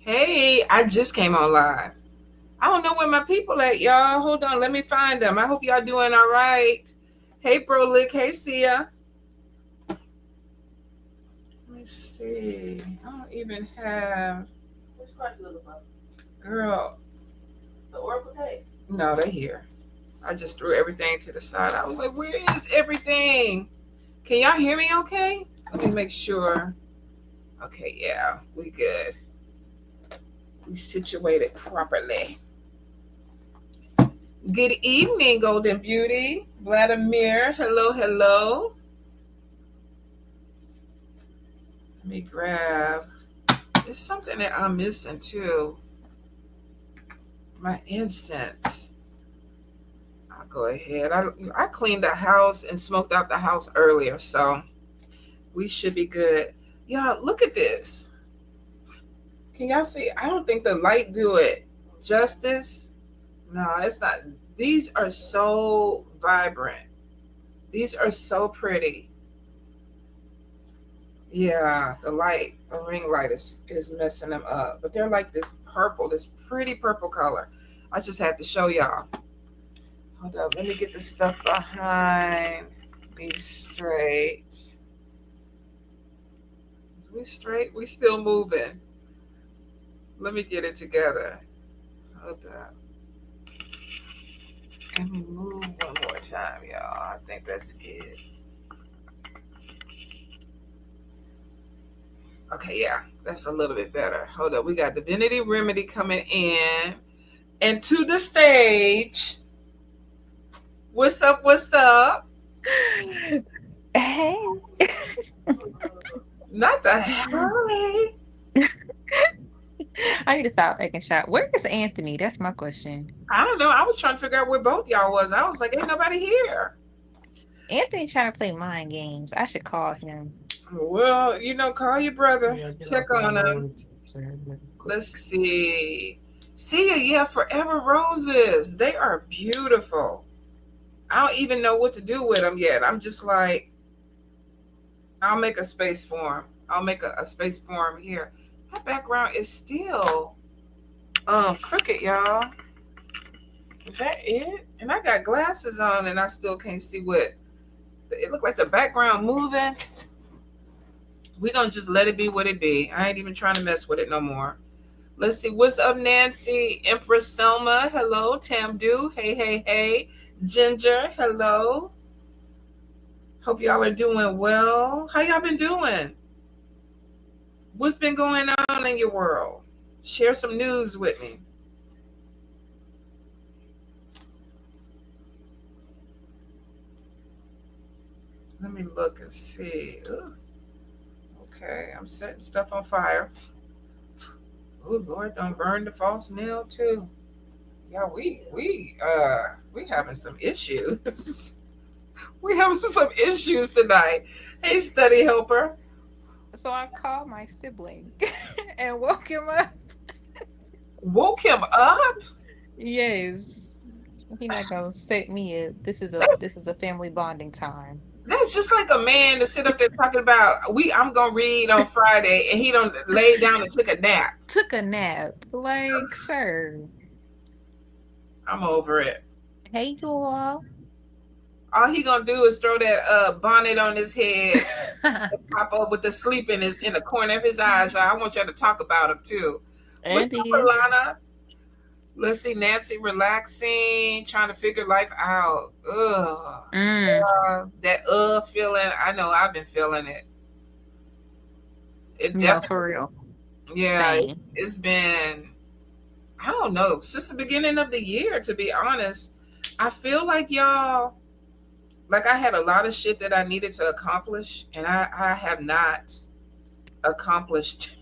Hey, I just came on live. I don't know where my people at, y'all. Hold on, let me find them. I hope y'all doing all right. Hey, Brolick. Hey, Sia. Let me see. I don't even have. Which part you looking for? Girl. The Oracle deck? No, they here. I just threw everything to the side. I was like, where is everything? Can y'all hear me okay? Let me make sure. Okay, yeah, we good. We situated properly. Good evening, Golden Beauty. Vladimir, hello, hello. Let me grab. There's something that I'm missing too. My incense. I'll go ahead. I cleaned the house and smoked out the house earlier, so we should be good. Y'all, look at this. Can y'all see? I don't think the light do it justice. No, it's not. These are so vibrant. These are so pretty. Yeah, the ring light is messing them up. But they're like this purple, this pretty purple color. I just had to show y'all. Hold up, let me get the stuff behind me straight. We straight? We still moving. Let me get it together. Hold up. Let me move one more time, y'all. I think that's it. Okay, yeah, that's a little bit better. Hold up, we got Divinity Remedy coming in. And to the stage. What's up? What's up? Hey. Not the hell. I need to stop taking shots. Where is Anthony? That's my question. I don't know. I was trying to figure out where both y'all was. I was like, ain't nobody here. Anthony trying to play mind games. I should call him. Well, call your brother. Yeah, check on him. Let's see. See ya, yeah, Forever Roses. They are beautiful. I don't even know what to do with them yet. I'm just like, I'll make a space for him. I'll make a space for him here. My background is still crooked, y'all. Is that it? And I got glasses on and I still can't see what it looked like the background moving. We gonna just let it be what it be. I ain't even trying to mess with it no more. Let's see. What's up, Nancy? Empress Selma. Hello. Tamdu. Hey, hey, hey. Ginger. Hello. Hope y'all are doing well. How y'all been doing? What's been going on in your world? Share some news with me. Let me look and see. Ugh. Okay, I'm setting stuff on fire. Oh Lord, don't burn the false nail too. Yeah, we having some issues. We having some issues tonight. Hey, study helper. So I called my sibling and woke him up. Woke him up? Yes. He not gonna set me up. This is a That's this is a family bonding time. that's just like a man to sit up there talking about I'm gonna read on Friday and he don't lay down and took a nap. Took a nap. Like, sir. I'm over it. Hey you all. All he gonna do is throw that bonnet on his head and pop up with the sleep in the corner of his eyes. I want y'all to talk about him too. What's And up, is. Alana? Let's see, Nancy relaxing, trying to figure life out. Ugh. Mm. That feeling. I know I've been feeling it. It No, definitely, for real. yeah, Same. it's been, I don't know, since the beginning of the year, to be honest. I feel like y'all, like I had a lot of shit that I needed to accomplish, and I have not accomplished.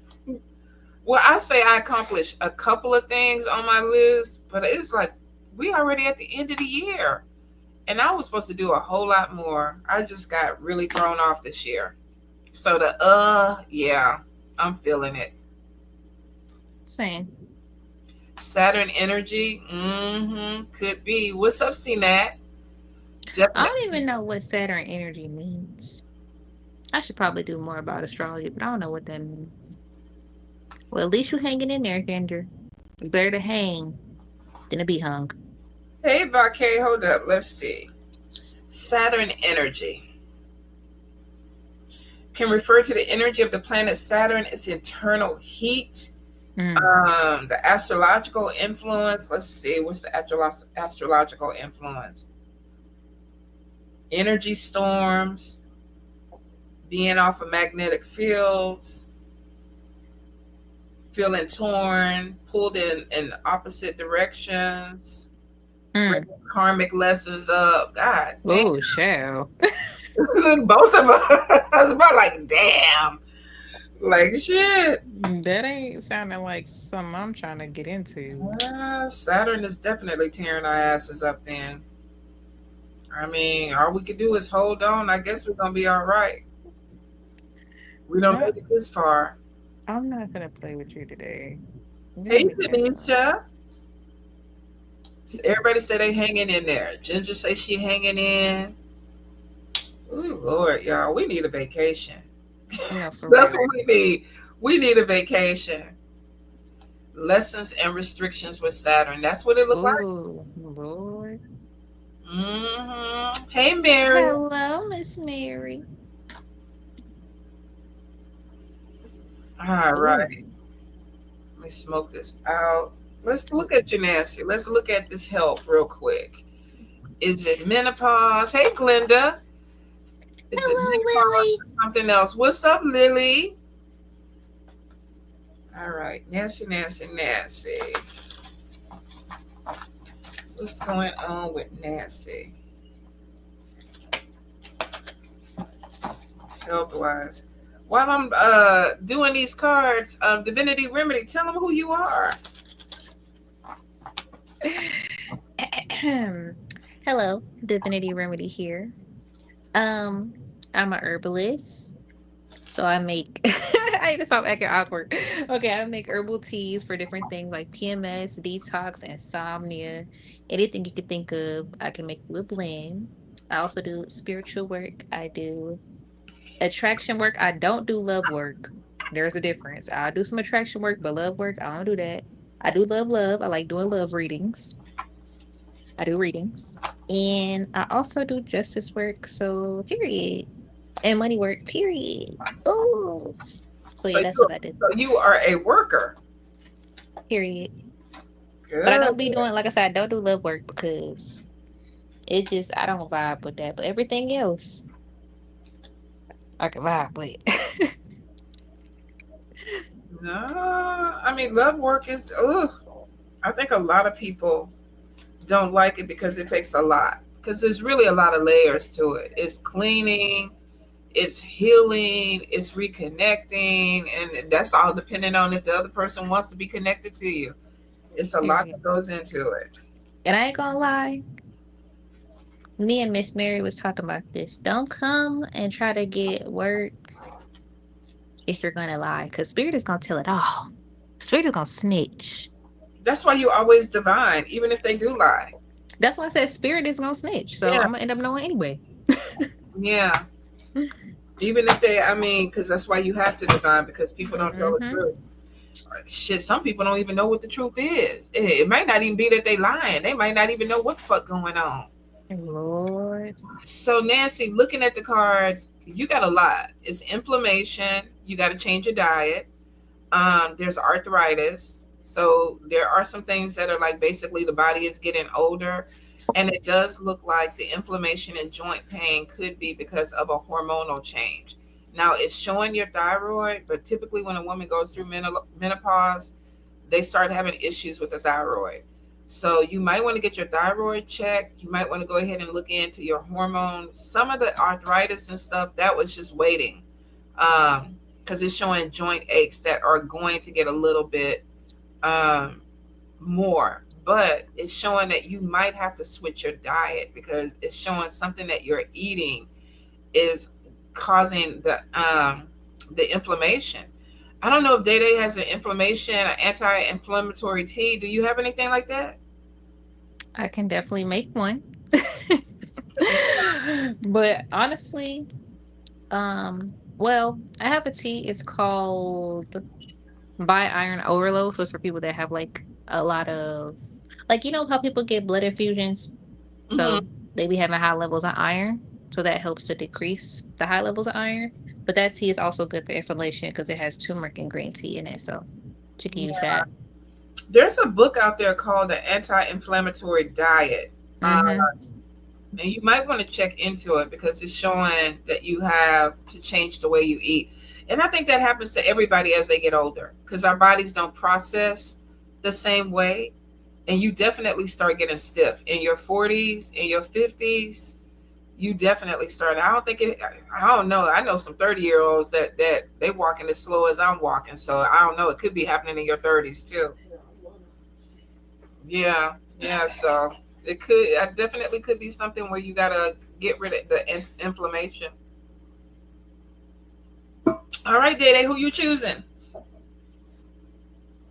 Well, I say I accomplished a couple of things on my list, but it's like we already at the end of the year. And I was supposed to do a whole lot more. I just got really thrown off this year. So yeah, I'm feeling it. Same. Saturn energy, could be. What's up, CNAT? I don't even Definitely. know what Saturn energy means. I should probably do more about astrology, but I don't know what that means. Well, at least you hanging in there, Ginger. It's better to hang than to be hung. Hey, Bakay, hold up. Let's see. Saturn energy can refer to the energy of the planet Saturn, its internal heat, Mm. the astrological influence. Let's see, what's the astrological influence? Energy storms, being off of magnetic fields, feeling torn, pulled in opposite directions, Mm. bringing karmic lessons up. God damn. Oh, shall. Both of us. But like, damn. Like, shit. That ain't sounding like something I'm trying to get into. Saturn is definitely tearing our asses up then. I mean, all we could do is hold on. I guess we're going to be all right. We don't No, make it this far. I'm not gonna play with you today. Hey, Leave me alone. Tanisha. Everybody say they hanging in there. Ginger say she hanging in. Ooh, Lord, y'all. We need a vacation. No, for That's real. what we need. We need a vacation. Lessons and restrictions with Saturn. That's what it looked like. Oh, Lord. Hey, Mary. Hello, Miss Mary. All Ooh. right. Let me smoke this out. Let's look at you, Nancy. Let's look at this health real quick. Is it menopause? Hey, Glenda. Is it Hello, menopause Lily. or something else? What's up, Lily? All right. Nancy, Nancy, Nancy. What's going on with Nancy? Health wise. While I'm doing these cards, Divinity Remedy, tell them who you are. Hello, Divinity Remedy here. I'm a herbalist. So I make I need to stop acting awkward. Okay, I make herbal teas for different things like PMS, detox, insomnia, anything you could think of. I can make you a blend. I also do spiritual work. I do attraction work. I don't do love work. There's a difference. I do some attraction work, but love work, I don't do that. I do love. I like doing love readings. I do readings. And I also do justice work. So period. And money work, period. Ooh. So So yeah, that's what I do. you are a worker. Period. But I Good. don't be doing, like I said, I don't do love work because it just I don't vibe with that. But everything else I can vibe with. No, I mean love work is. Ugh. I think a lot of people don't like it because it takes a lot. Because there's really a lot of layers to it. It's cleaning, it's healing, it's reconnecting, and that's all depending on if the other person wants to be connected to you. It's a lot Period. that goes into it. And I ain't gonna lie, me and Miss Mary was talking about this. Don't come and try to get work if you're gonna lie, because Spirit is gonna tell it all. Spirit is gonna snitch. That's why you always divine, even if they do lie. That's why I said Spirit is gonna snitch. So Yeah, I'm gonna end up knowing anyway. yeah. Even if they, I mean, because that's why you have to divine because people don't tell the Mm-hmm. truth. Shit, some people don't even know what the truth is. It might not even be that they lying. They might not even know what the fuck going on. Lord. So Nancy, looking at the cards, you got a lot. It's inflammation. You got to change your diet. There's arthritis. So there are some things that are like basically the body is getting older, and it does look like the inflammation and joint pain could be because of a hormonal change. Now it's showing your thyroid, but typically when a woman goes through menopause, they start having issues with the thyroid. So you might want to get your thyroid checked. You might want to go ahead and look into your hormones. Some of the arthritis and stuff that was just waiting, because it's showing joint aches that are going to get a little bit um, more. But it's showing that you might have to switch your diet because it's showing something that you're eating is causing the inflammation. I don't know if Day Day has an inflammation, an anti-inflammatory tea. Do you have anything like that? I can definitely make one. But honestly, well, I have a tea. It's called buy iron overload. So it's for people that have like a lot of, like, you know how people get blood infusions? So Hmm. they be having high levels of iron. So that helps to decrease the high levels of iron. But that tea is also good for inflammation because it has turmeric and green tea in it. So you can use Yeah. that. There's a book out there called The Anti-Inflammatory Diet. Mm-hmm. And you might want to check into it because it's showing that you have to change the way you eat. And I think that happens to everybody as they get older because our bodies don't process the same way. And you definitely start getting stiff in your 40s, in your 50s. You definitely start. I don't think it, I don't know. I know some 30-year-olds that they walking as slow as I'm walking. So I don't know. It could be happening in your 30s too. Yeah, yeah. So it could. I definitely could be something where you gotta get rid of the inflammation. All right, Day, who you choosing?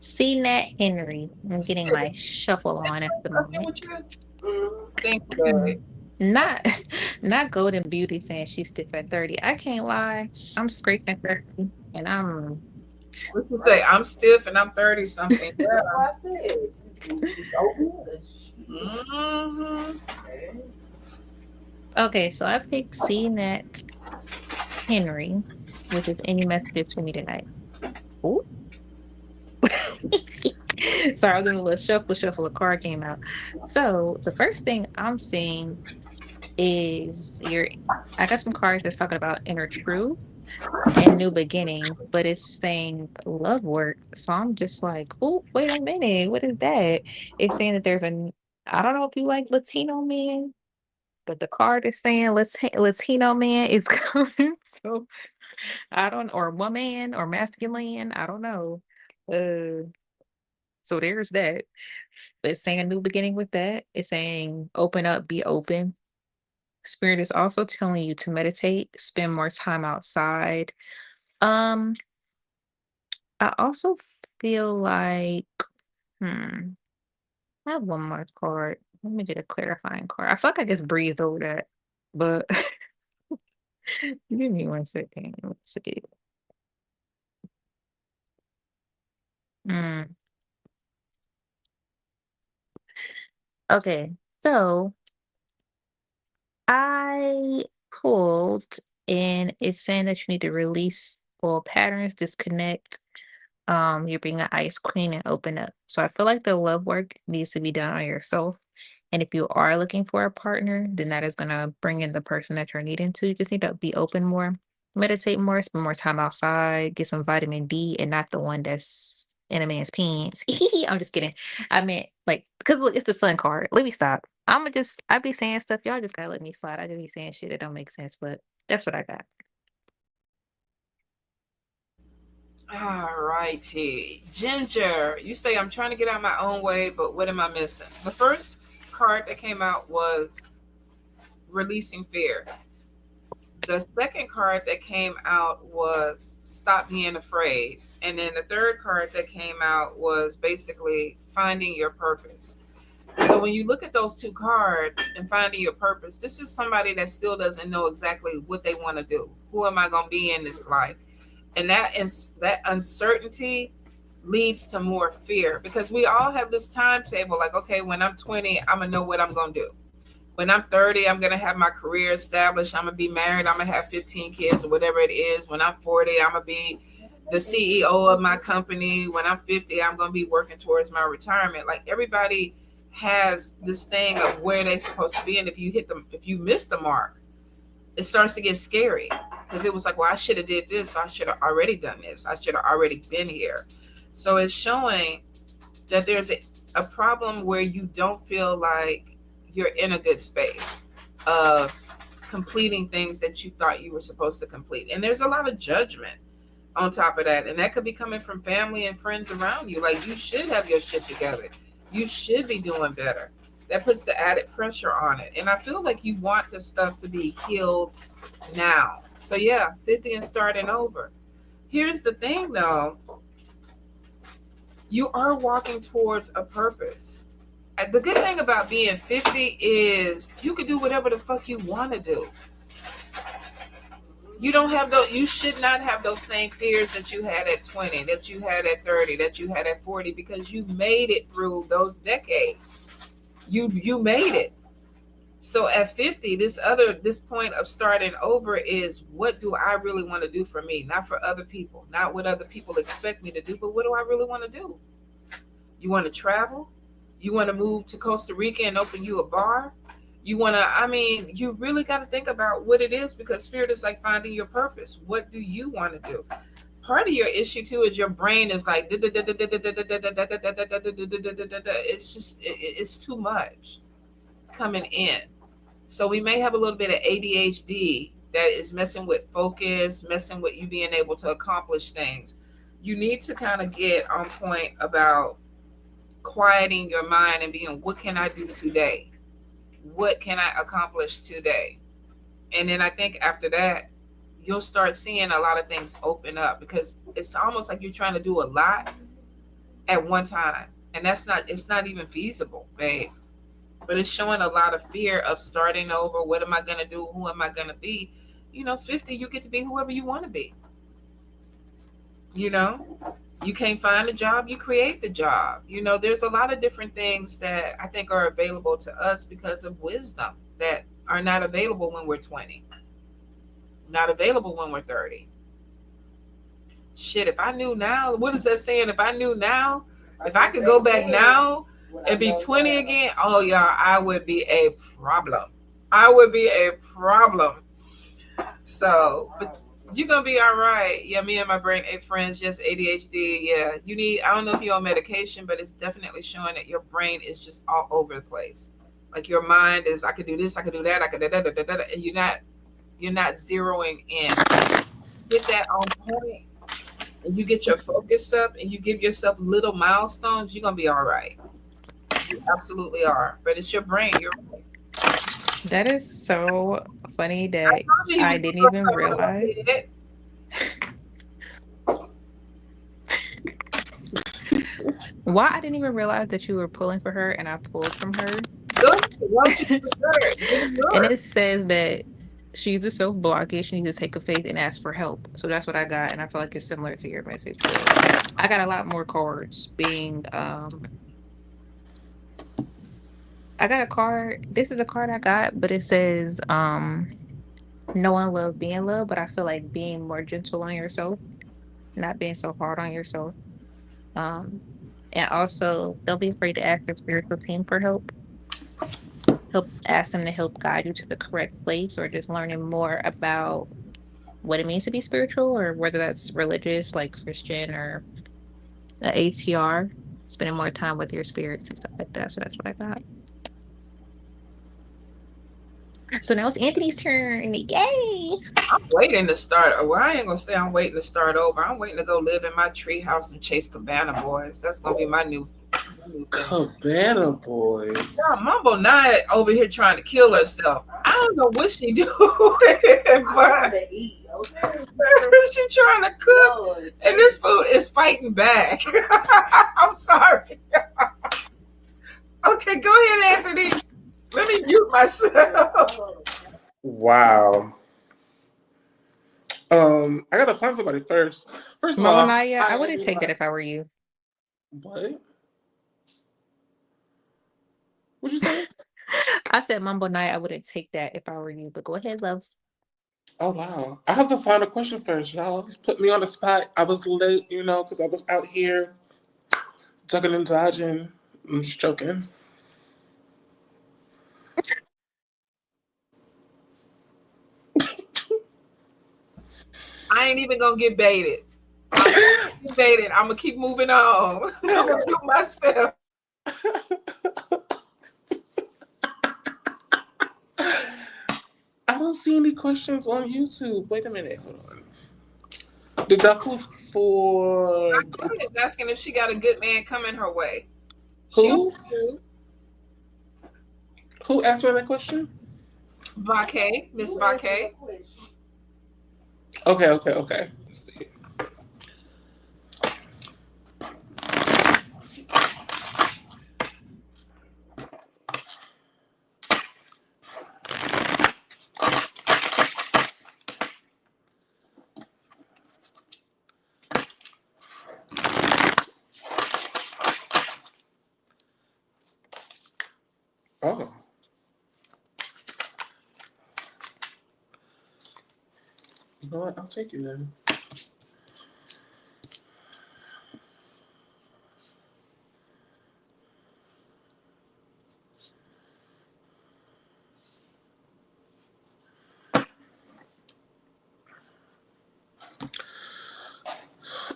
C. Nat Henry. I'm getting my shuffle on at the Okay, moment. what you Mm. think, Day? Not not Golden Beauty saying she's stiff at 30. I can't lie. I'm scraping 30 and I'm What you say? I'm stiff and I'm 30 something. That's Yeah. why I said you so good. Mm-hmm. okay, so I picked C. Nat Henry, which is any messages for me tonight. Ooh. Sorry, I was doing a little shuffle. A card came out. So the first thing I'm seeing is your. I got some cards that's talking about inner truth and new beginning, but it's saying love work. So I'm just like, oh, wait a minute, what is that? It's saying that there's a. I don't know if you like Latino men, but the card is saying Latino man is coming. So I don't, or woman or masculine. I don't know. Uh, so there's that. But it's saying a new beginning with that. It's saying open up, be open. Spirit is also telling you to meditate, spend more time outside. Um, I also feel like, hmm, I have one more card. Let me get a clarifying card. I feel like I just breezed over that, but give me 1 second. Let's see. Mm, okay, so I pulled and it's saying that you need to release old patterns, disconnect. You're being an ice queen and open up. So I feel like the love work needs to be done on yourself. And if you are looking for a partner, then that is gonna bring in the person that you're needing to. You just need to be open more, meditate more, spend more time outside, get some vitamin D, and not the one that's in a man's pants. I'm just kidding. I meant like because look, it's the sun card. Let me stop. I be saying stuff. Y'all just gotta let me slide. I just be saying shit that don't make sense, but that's what I got. All righty. Ginger, you say I'm trying to get out my own way, but what am I missing? The first card that came out was releasing fear. The second card that came out was stop being afraid. And then the third card that came out was basically finding your purpose. So when you look at those two cards and finding your purpose, this is somebody that still doesn't know exactly what they want to do. Who am I going to be in this life? And that is that uncertainty leads to more fear because we all have this timetable like, okay, when I'm 20, I'm going to know what I'm going to do. When I'm 30, I'm going to have my career established. I'm going to be married. I'm going to have 15 kids or whatever it is. When I'm 40, I'm going to be the CEO of my company. When I'm 50, I'm going to be working towards my retirement. Like everybody has this thing of where they're supposed to be. And if you miss the mark, it starts to get scary because it was like, well, I should have did this. I should have already done this. I should have already been here. So it's showing that there's a problem where you don't feel like you're in a good space of completing things that you thought you were supposed to complete. And there's a lot of judgment on top of that. And that could be coming from family and friends around you. Like, you should have your shit together. You should be doing better. That puts the added pressure on it. And I feel like you want this stuff to be healed now. So, yeah, 50 and starting over. Here's the thing, though, you are walking towards a purpose. The good thing about being 50 is you can do whatever the fuck you want to do. You don't have those. You should not have those same fears that you had at 20, that you had at 30, that you had at 40, because you made it through those decades. You made it. So at 50, this point of starting over is, what do I really want to do for me? Not for other people, not what other people expect me to do, but what do I really want to do? You want to travel? You want to move to Costa Rica and open you a bar? You want to, I mean, you really got to think about what it is, because spirit is like finding your purpose. What do you want to do? Part of your issue too is your brain is like, it's just, it's too much coming in. So we may have a little bit of ADHD that is messing with focus, messing with you being able to accomplish things. You need to kind of get on point about quieting your mind and being, what can I do today? What can I accomplish today? And then I think after that, you'll start seeing a lot of things open up, because it's almost like you're trying to do a lot at one time. And it's not even feasible, babe. But it's showing a lot of fear of starting over. What am I going to do? Who am I going to be? 50, you get to be whoever you want to be. You can't find a job, you create the job. There's a lot of different things that I think are available to us because of wisdom that are not available when we're 20, not available when we're 30. Shit, if I knew now, what is that saying? If I knew now, if I could go back now and be 20 again, oh y'all, I would be a problem. I would be a problem. So, but you're gonna be all right. Yeah, me and my brain ate friends. Yes, ADHD. Yeah, I don't know if you're on medication, but it's definitely showing that your brain is just all over the place. Like your mind is, I could do this, I could do that, I could da, and you're not zeroing in. Get that on point, and you get your focus up, and you give yourself little milestones. You're gonna be all right. You absolutely are. But it's your brain. You're right. That is so funny that I didn't even realize. Why I didn't even realize that you were pulling for her and I pulled from her. Good. Why don't you and it says that she's a self-blockage. She needs to take a faith and ask for help. So that's what I got, and I feel like it's similar to your message. I got a lot more cards being I got a card. This is a card I got, but it says knowing love, being love, but I feel like being more gentle on yourself, not being so hard on yourself. And also, don't be afraid to ask your spiritual team for help. Ask them to help guide you to the correct place, or just learning more about what it means to be spiritual, or whether that's religious, like Christian or ATR. Spending more time with your spirits and stuff like that. So that's what I got. So now it's Anthony's turn. Yay! I'm waiting to start. Well, I ain't gonna say I'm waiting to start over. I'm waiting to go live in my tree house and chase cabana boys. That's gonna be my new thing. Cabana boys. Yeah, Mumbo Night over here trying to kill herself. I don't know what she doing, but she trying to cook, and this food is fighting back. I'm sorry. Okay, go ahead, Anthony. Let me mute myself. Wow. I gotta find somebody first. First of all, I wouldn't take that if I were you. What? What'd you say? I said Mumbo Night. I wouldn't take that if I were you. But go ahead, love. Oh wow. I have to find a question first, y'all. Put me on the spot. I was late, because I was out here ducking and dodging. I'm just joking. I ain't even gonna get baited. I'm gonna keep moving on. I'm gonna do myself. I don't see any questions on YouTube. Wait a minute, hold on. Did y'all pull for? My is asking if she got a good man coming her way. Who? Who asked me that question? Vacay, Miss Vacay. Okay. Let's see. Oh. You know what? I'll take you then.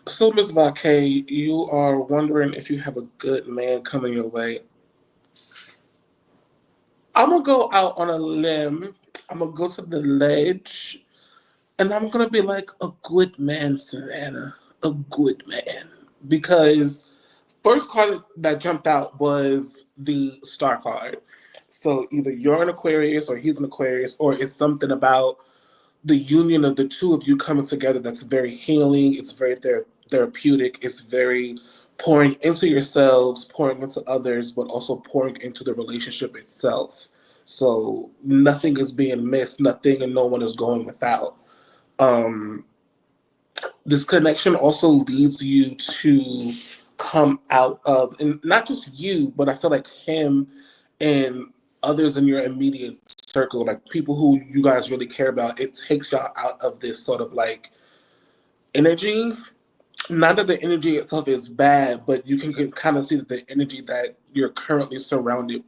So, Ms. Vacay, you are wondering if you have a good man coming your way. I'm gonna go out on a limb. I'm gonna go to the ledge, and I'm gonna be like a good man, Savannah, a good man, because first card that jumped out was the star card. So either you're an Aquarius or he's an Aquarius, or it's something about the union of the two of you coming together that's very healing. It's very therapeutic. It's very pouring into yourselves, pouring into others, but also pouring into the relationship itself. So nothing is being missed, nothing and no one is going without. Um, this connection also leads you to come out of, and not just you, but I feel like him and others in your immediate circle, like people who you guys really care about. It takes y'all out of this sort of like energy. Not that the energy itself is bad, but you can kind of see that the energy that you're currently surrounded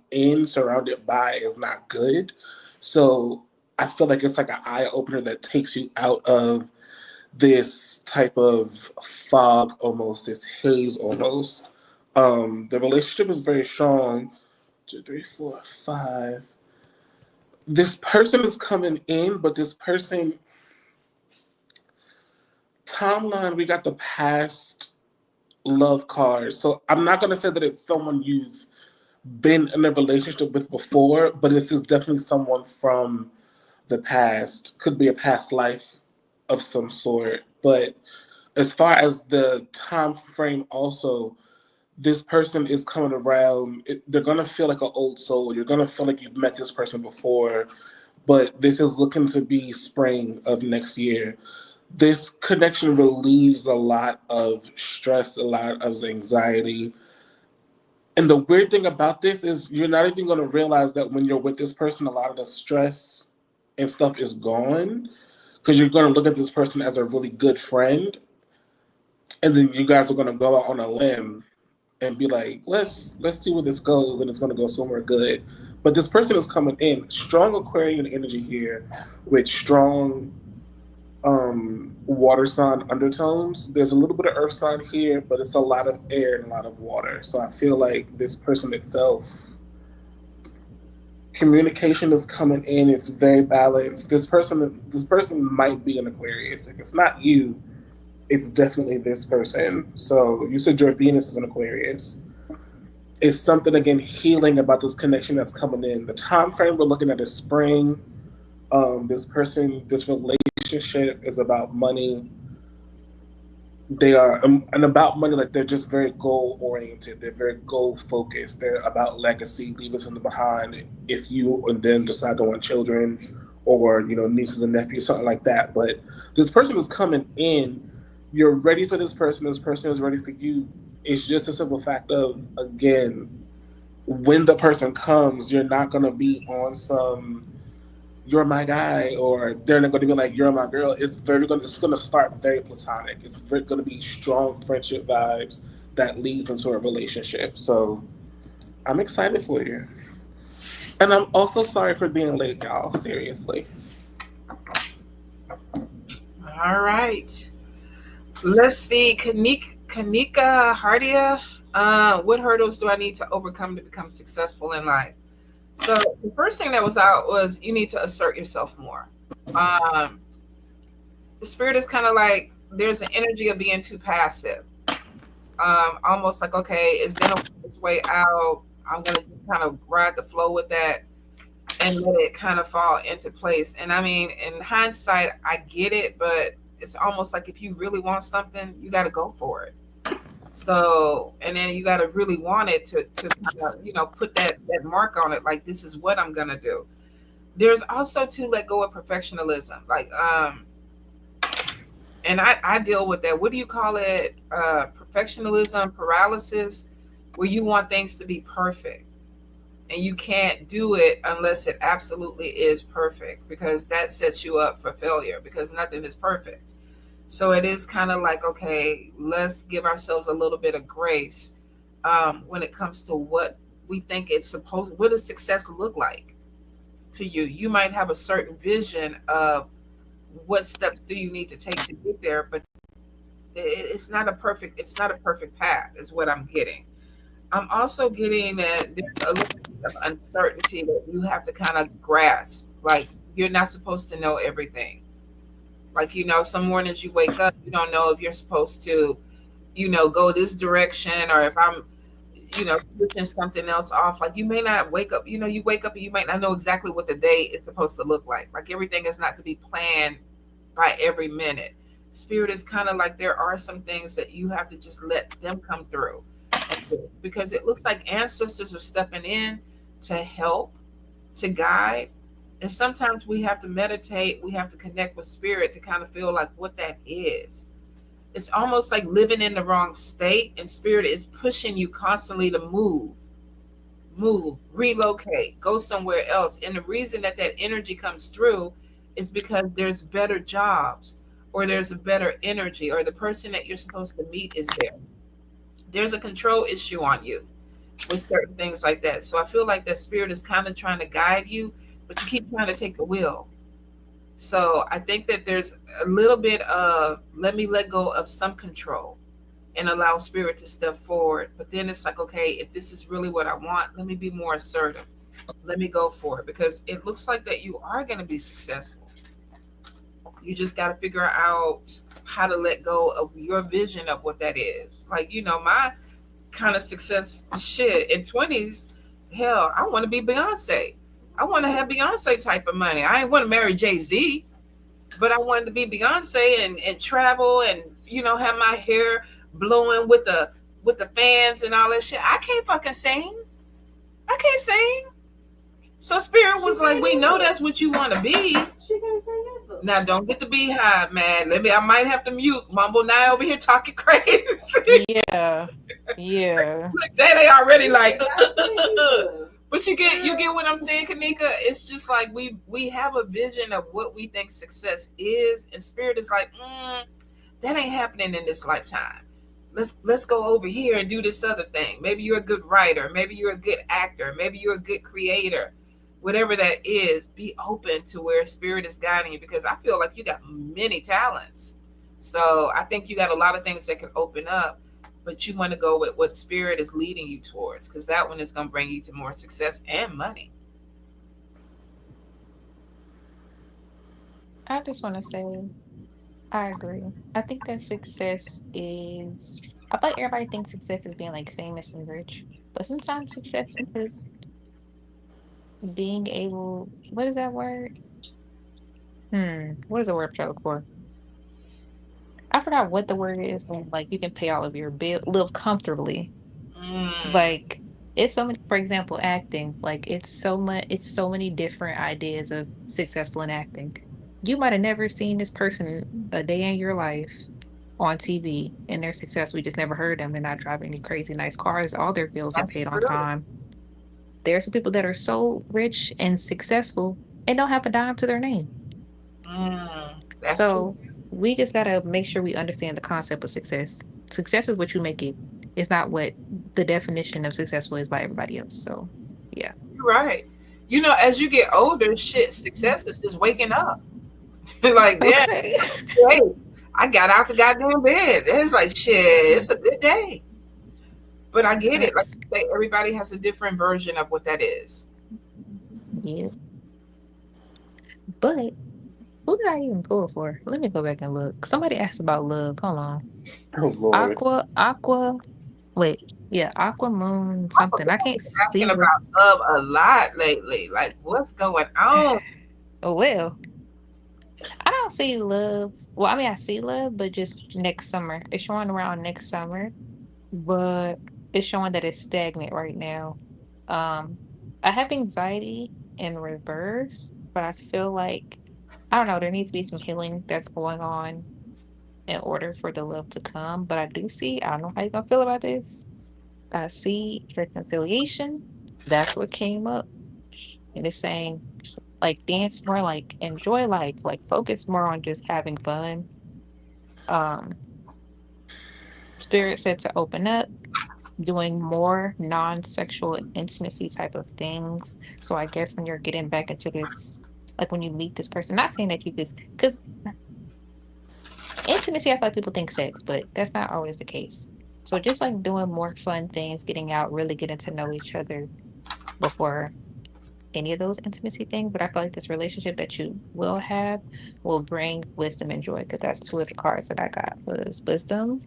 by, is not good. So I feel like it's like an eye opener that takes you out of this type of fog almost, this haze almost. The relationship is very strong. 2, 3, 4, 5. This person is coming in, but this person timeline, we got the past love card. So I'm not gonna say that it's someone you've been in a relationship with before, but this is definitely someone from the past. Could be a past life of some sort. But as far as the time frame also, this person is coming around. They're gonna feel like an old soul. You're gonna feel like you've met this person before, but this is looking to be spring of next year. This connection relieves a lot of stress, a lot of anxiety. And the weird thing about this is you're not even going to realize that when you're with this person, a lot of the stress and stuff is gone, because you're going to look at this person as a really good friend. And then you guys are going to go out on a limb and be like, let's see where this goes, and it's going to go somewhere good. But this person is coming in strong Aquarian energy here, with strong water sign undertones. There's a little bit of earth sign here, but it's a lot of air and a lot of water. So I feel like this person itself, communication is coming in. It's very balanced. This person might be an Aquarius. If it's not you, it's definitely this person. So you said your Venus is an Aquarius. It's something again healing about this connection that's coming in. The time frame we're looking at is spring. This relationship is about money. They are, and about money, like they're just very goal oriented. They're very goal focused. They're about legacy, leaving something behind. If you and them decide to want children, or nieces and nephews, something like that. But this person is coming in. You're ready for this person. This person is ready for you. It's just a simple fact of, again, when the person comes, you're not gonna be on some "you're my guy" or they're not going to be like "you're my girl." It's going to start very platonic. It's going to be strong friendship vibes that leads into a relationship. So I'm excited for you, and I'm also sorry for being late, y'all. Seriously. All right. Let's see. Kanika Hardia. What hurdles do I need to overcome to become successful in life? So the first thing that was out was you need to assert yourself more. Um, the spirit is kind of like there's an energy of being too passive. Almost like, okay, it's gonna work its way out. I'm gonna just kind of ride the flow with that and let it kind of fall into place. And I mean, in hindsight, I get it, but it's almost like if you really want something, you got to go for it. So, and then you got to really want it to put that mark on it. Like, this is what I'm gonna do. There's also to let go of perfectionism. Like, and I deal with that. What do you call it? Perfectionism paralysis, where you want things to be perfect. and you can't do it unless it absolutely is perfect, because that sets you up for failure, because nothing is perfect. So it is kind of like, okay, let's give ourselves a little bit of grace when it comes to what we think it's supposed. What does success look like to you? You might have a certain vision of what steps do you need to take to get there, but it's not a perfect. It's not a perfect path, is what I'm getting. I'm also getting that there's a little bit of uncertainty that you have to kind of grasp. Like, you're not supposed to know everything. Like, some mornings you wake up, you don't know if you're supposed to, go this direction, or if I'm, switching something else off. Like, you may not wake up, you wake up and you might not know exactly what the day is supposed to look like. Like, everything is not to be planned by every minute. Spirit is kind of like, there are some things that you have to just let them come through. And because it looks like ancestors are stepping in to help, to guide. And sometimes we have to meditate, we have to connect with spirit to kind of feel like what that is. It's almost like living in the wrong state, and spirit is pushing you constantly to move, relocate, go somewhere else. And the reason that that energy comes through is because there's better jobs, or there's a better energy, or the person that you're supposed to meet is there. There's a control issue on you with certain things like that. So I feel like that spirit is kind of trying to guide you, but you keep trying to take the wheel. So I think that there's a little bit of, let me let go of some control and allow spirit to step forward. But then it's like, okay, if this is really what I want, let me be more assertive. Let me go for it, because it looks like that you are going to be successful. You just got to figure out how to let go of your vision of what that is. Like, my kind of success shit in 20s, hell, I want to be Beyonce. I want to have Beyonce type of money. I ain't want to marry Jay-Z, but I wanted to be Beyonce and travel, and have my hair blowing with the fans and all that shit. I can't fucking sing. I can't sing. So spirit was like, we know that's what you want to be. She can't say that. Now don't get the beehive, man. I might have to mute. Mumble now over here talking crazy. Yeah. Yeah. Like, they already like. But you get what I'm saying, Kanika. It's just like we have a vision of what we think success is, and spirit is like, that ain't happening in this lifetime. Let's go over here and do this other thing. Maybe you're a good writer. Maybe you're a good actor. Maybe you're a good creator. Whatever that is, be open to where spirit is guiding you, because I feel like you got many talents. So I think you got a lot of things that can open up, but you want to go with what spirit is leading you towards, because that one is going to bring you to more success and money. I just want to say, I agree. I think that success is, I feel like everybody thinks success is being like famous and rich, but sometimes success is just being able, what is that word? What is the word I'm trying to look for? I forgot what the word is when like you can pay all of your bill, live comfortably. Mm, Like it's so many, for example, acting. Like it's so many different ideas of successful in acting. You might have never seen this person a day in your life on TV, and they're successful. You just never heard them. They're not driving any crazy nice cars. All their bills are that's paid on true. time. There's some people that are so rich and successful and don't have a dime to their name. That's true. So we just gotta make sure we understand the concept of success. Success is what you make it. It's not what the definition of successful is by everybody else. So yeah. You're right. As you get older, shit, success is just waking up. Like, damn, Okay. hey, I got out the goddamn bed. It's like, shit, it's a good day. But I get it. Like That's you say, everybody has a different version of what that is. yeah. But who did I even pull for? Let me go back and look. Somebody asked about love. Hold on. Oh Lord. Aqua. Wait. Yeah, Aqua Moon I've something. I been can't see asking what. about love a lot lately. Like, what's going on? Oh well, I don't see love. Well, I mean, I see love, but just next summer. It's showing around next summer, but it's showing that it's stagnant right now. Um, I have anxiety in reverse, but I feel like I don't know. There needs to be some healing that's going on in order for the love to come. But I do see. I don't know how you gonna feel about this. I see reconciliation. That's what came up. And it's saying like dance more, like enjoy life, like focus more on just having fun. Um, Spirit said to open up, doing more non-sexual intimacy type of things. So I guess when you're getting back into this, like when you meet this person, not saying that you just because intimacy, I feel like people think sex, but that's not always the case. So just like doing more fun things, getting out, really getting to know each other before any of those intimacy things. But I feel like this relationship that you will have will bring wisdom and joy because that's two of the cards that I got was wisdom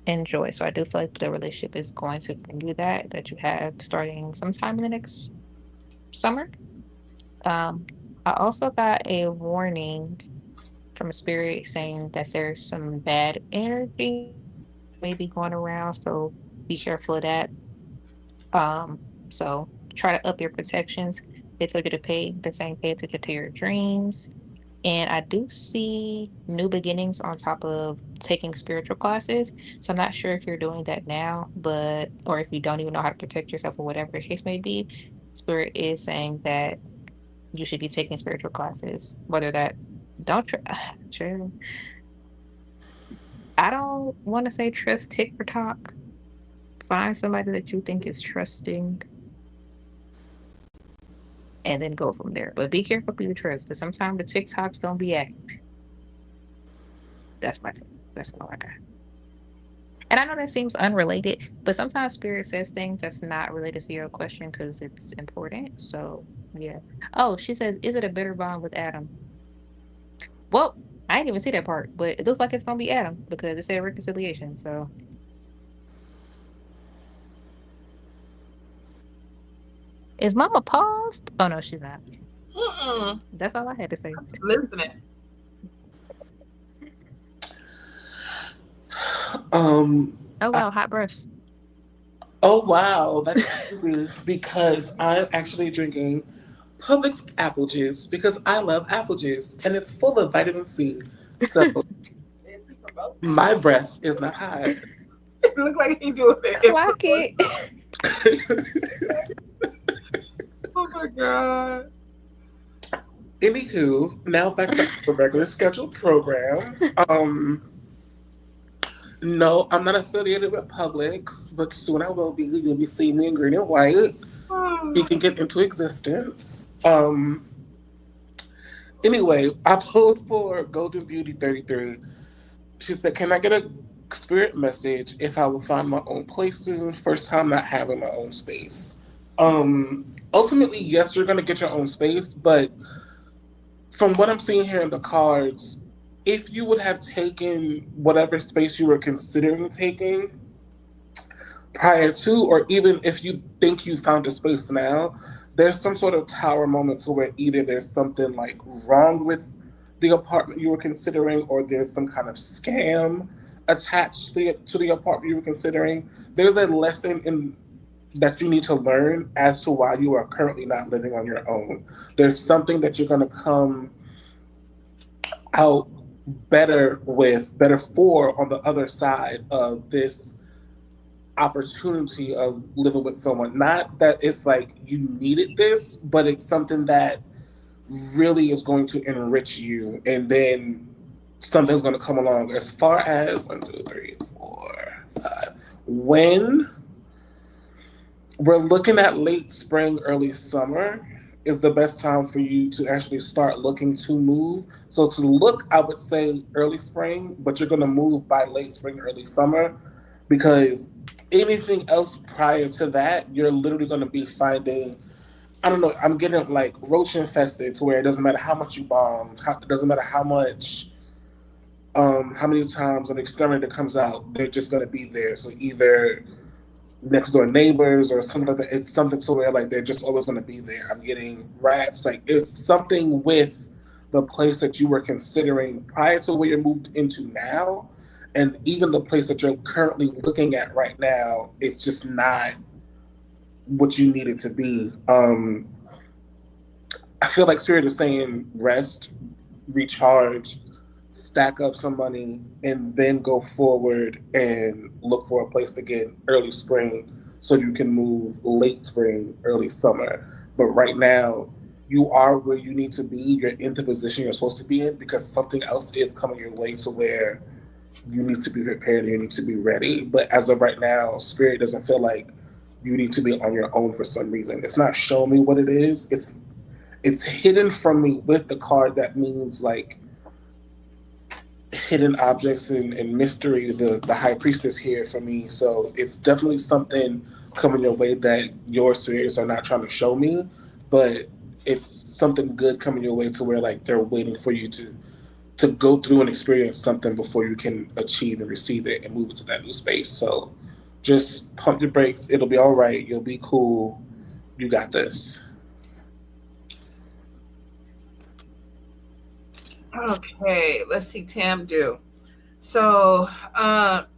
and joy. So I do feel like the relationship is going to bring you that you have starting sometime in the next summer. Um, I also got a warning from a spirit saying that there's some bad energy maybe going around, so be careful of that. Um, so try to up your protections. They told you to pay attention to your dreams. And I do see new beginnings on top of taking spiritual classes. So I'm not sure if you're doing that now, but or if you don't even know how to protect yourself or whatever the case may be. Spirit is saying that you should be taking spiritual classes, whether that don't tr- sure. I don't want to say trust TikTok. Find somebody that you think is trusting and then go from there. But be careful who you trust because sometimes the TikToks don't be acting. That's my thing. That's all I got. And I know that seems unrelated, but sometimes spirit says things that's not related to your question because it's important. So yeah. Oh, she says, is it a bitter bond with Adam? Well, I didn't even see that part, but it looks like it's gonna be Adam because it said reconciliation. So is Mama paused? Oh no, she's not. Mm-mm. That's all I had to say. Listening. Um. Oh I- wow, hot breath. oh wow, that's crazy because I'm actually drinking Publix apple juice because I love apple juice and it's full of vitamin C. So my breath is not hot. It look like he doing it in Clock it. promotion. Oh my god. Anywho, now back to the regular scheduled program. No, I'm not affiliated with Publix, but soon I will be. You'll be seeing me in green and white. Hmm. Speaking it into existence. Anyway, I pulled for Golden Beauty 33. She said, can I get a spirit message if I will find my own place soon? First time not having my own space. Ultimately, yes, you're gonna get your own space, but from what I'm seeing here in the cards, if you would have taken whatever space you were considering taking prior to, or even if you think you found a space now, there's some sort of tower moment to where either there's something like wrong with the apartment you were considering, or there's some kind of scam attached to the apartment you were considering. There's a lesson in that you need to learn as to why you are currently not living on your own. There's something that you're going to come out better for on the other side of this opportunity of living with someone. Not that it's like you needed this, but it's something that really is going to enrich you, and then something's going to come along. As far as 1, 2, 3, 4, 5, when we're looking at late spring, early summer is the best time for you to actually start looking to move. So to look, I would say early spring, but you're going to move by late spring, early summer, because anything else prior to that, you're literally going to be finding. I don't know. I'm getting like roach infested to where it doesn't matter how much you bomb. It doesn't matter how much, how many times an exterminator comes out. They're just going to be there. So either next door neighbors or something like that. It's something to where like they're just always going to be there. I'm getting rats. Like it's something with the place that you were considering prior to where you're moved into now, and even the place that you're currently looking at right now. It's just not what you need it to be. I feel like Spirit is saying rest, recharge, stack up some money, and then go forward and look for a place again early spring so you can move late spring, early summer. But right now, you are where you need to be. You're in the position you're supposed to be in because something else is coming your way to where you need to be prepared and you need to be ready. But as of right now, spirit doesn't feel like you need to be on your own for some reason. It's not showing me what it is. It's hidden from me with the card that means like hidden objects and mystery. The high priestess here for me. So it's definitely something coming your way that your spirits are not trying to show me, but it's something good coming your way to where like they're waiting for you to go through and experience something before you can achieve and receive it and move into that new space. So just pump your brakes. It'll be all right. You'll be cool. You got this. Okay, let's see, Tam do. So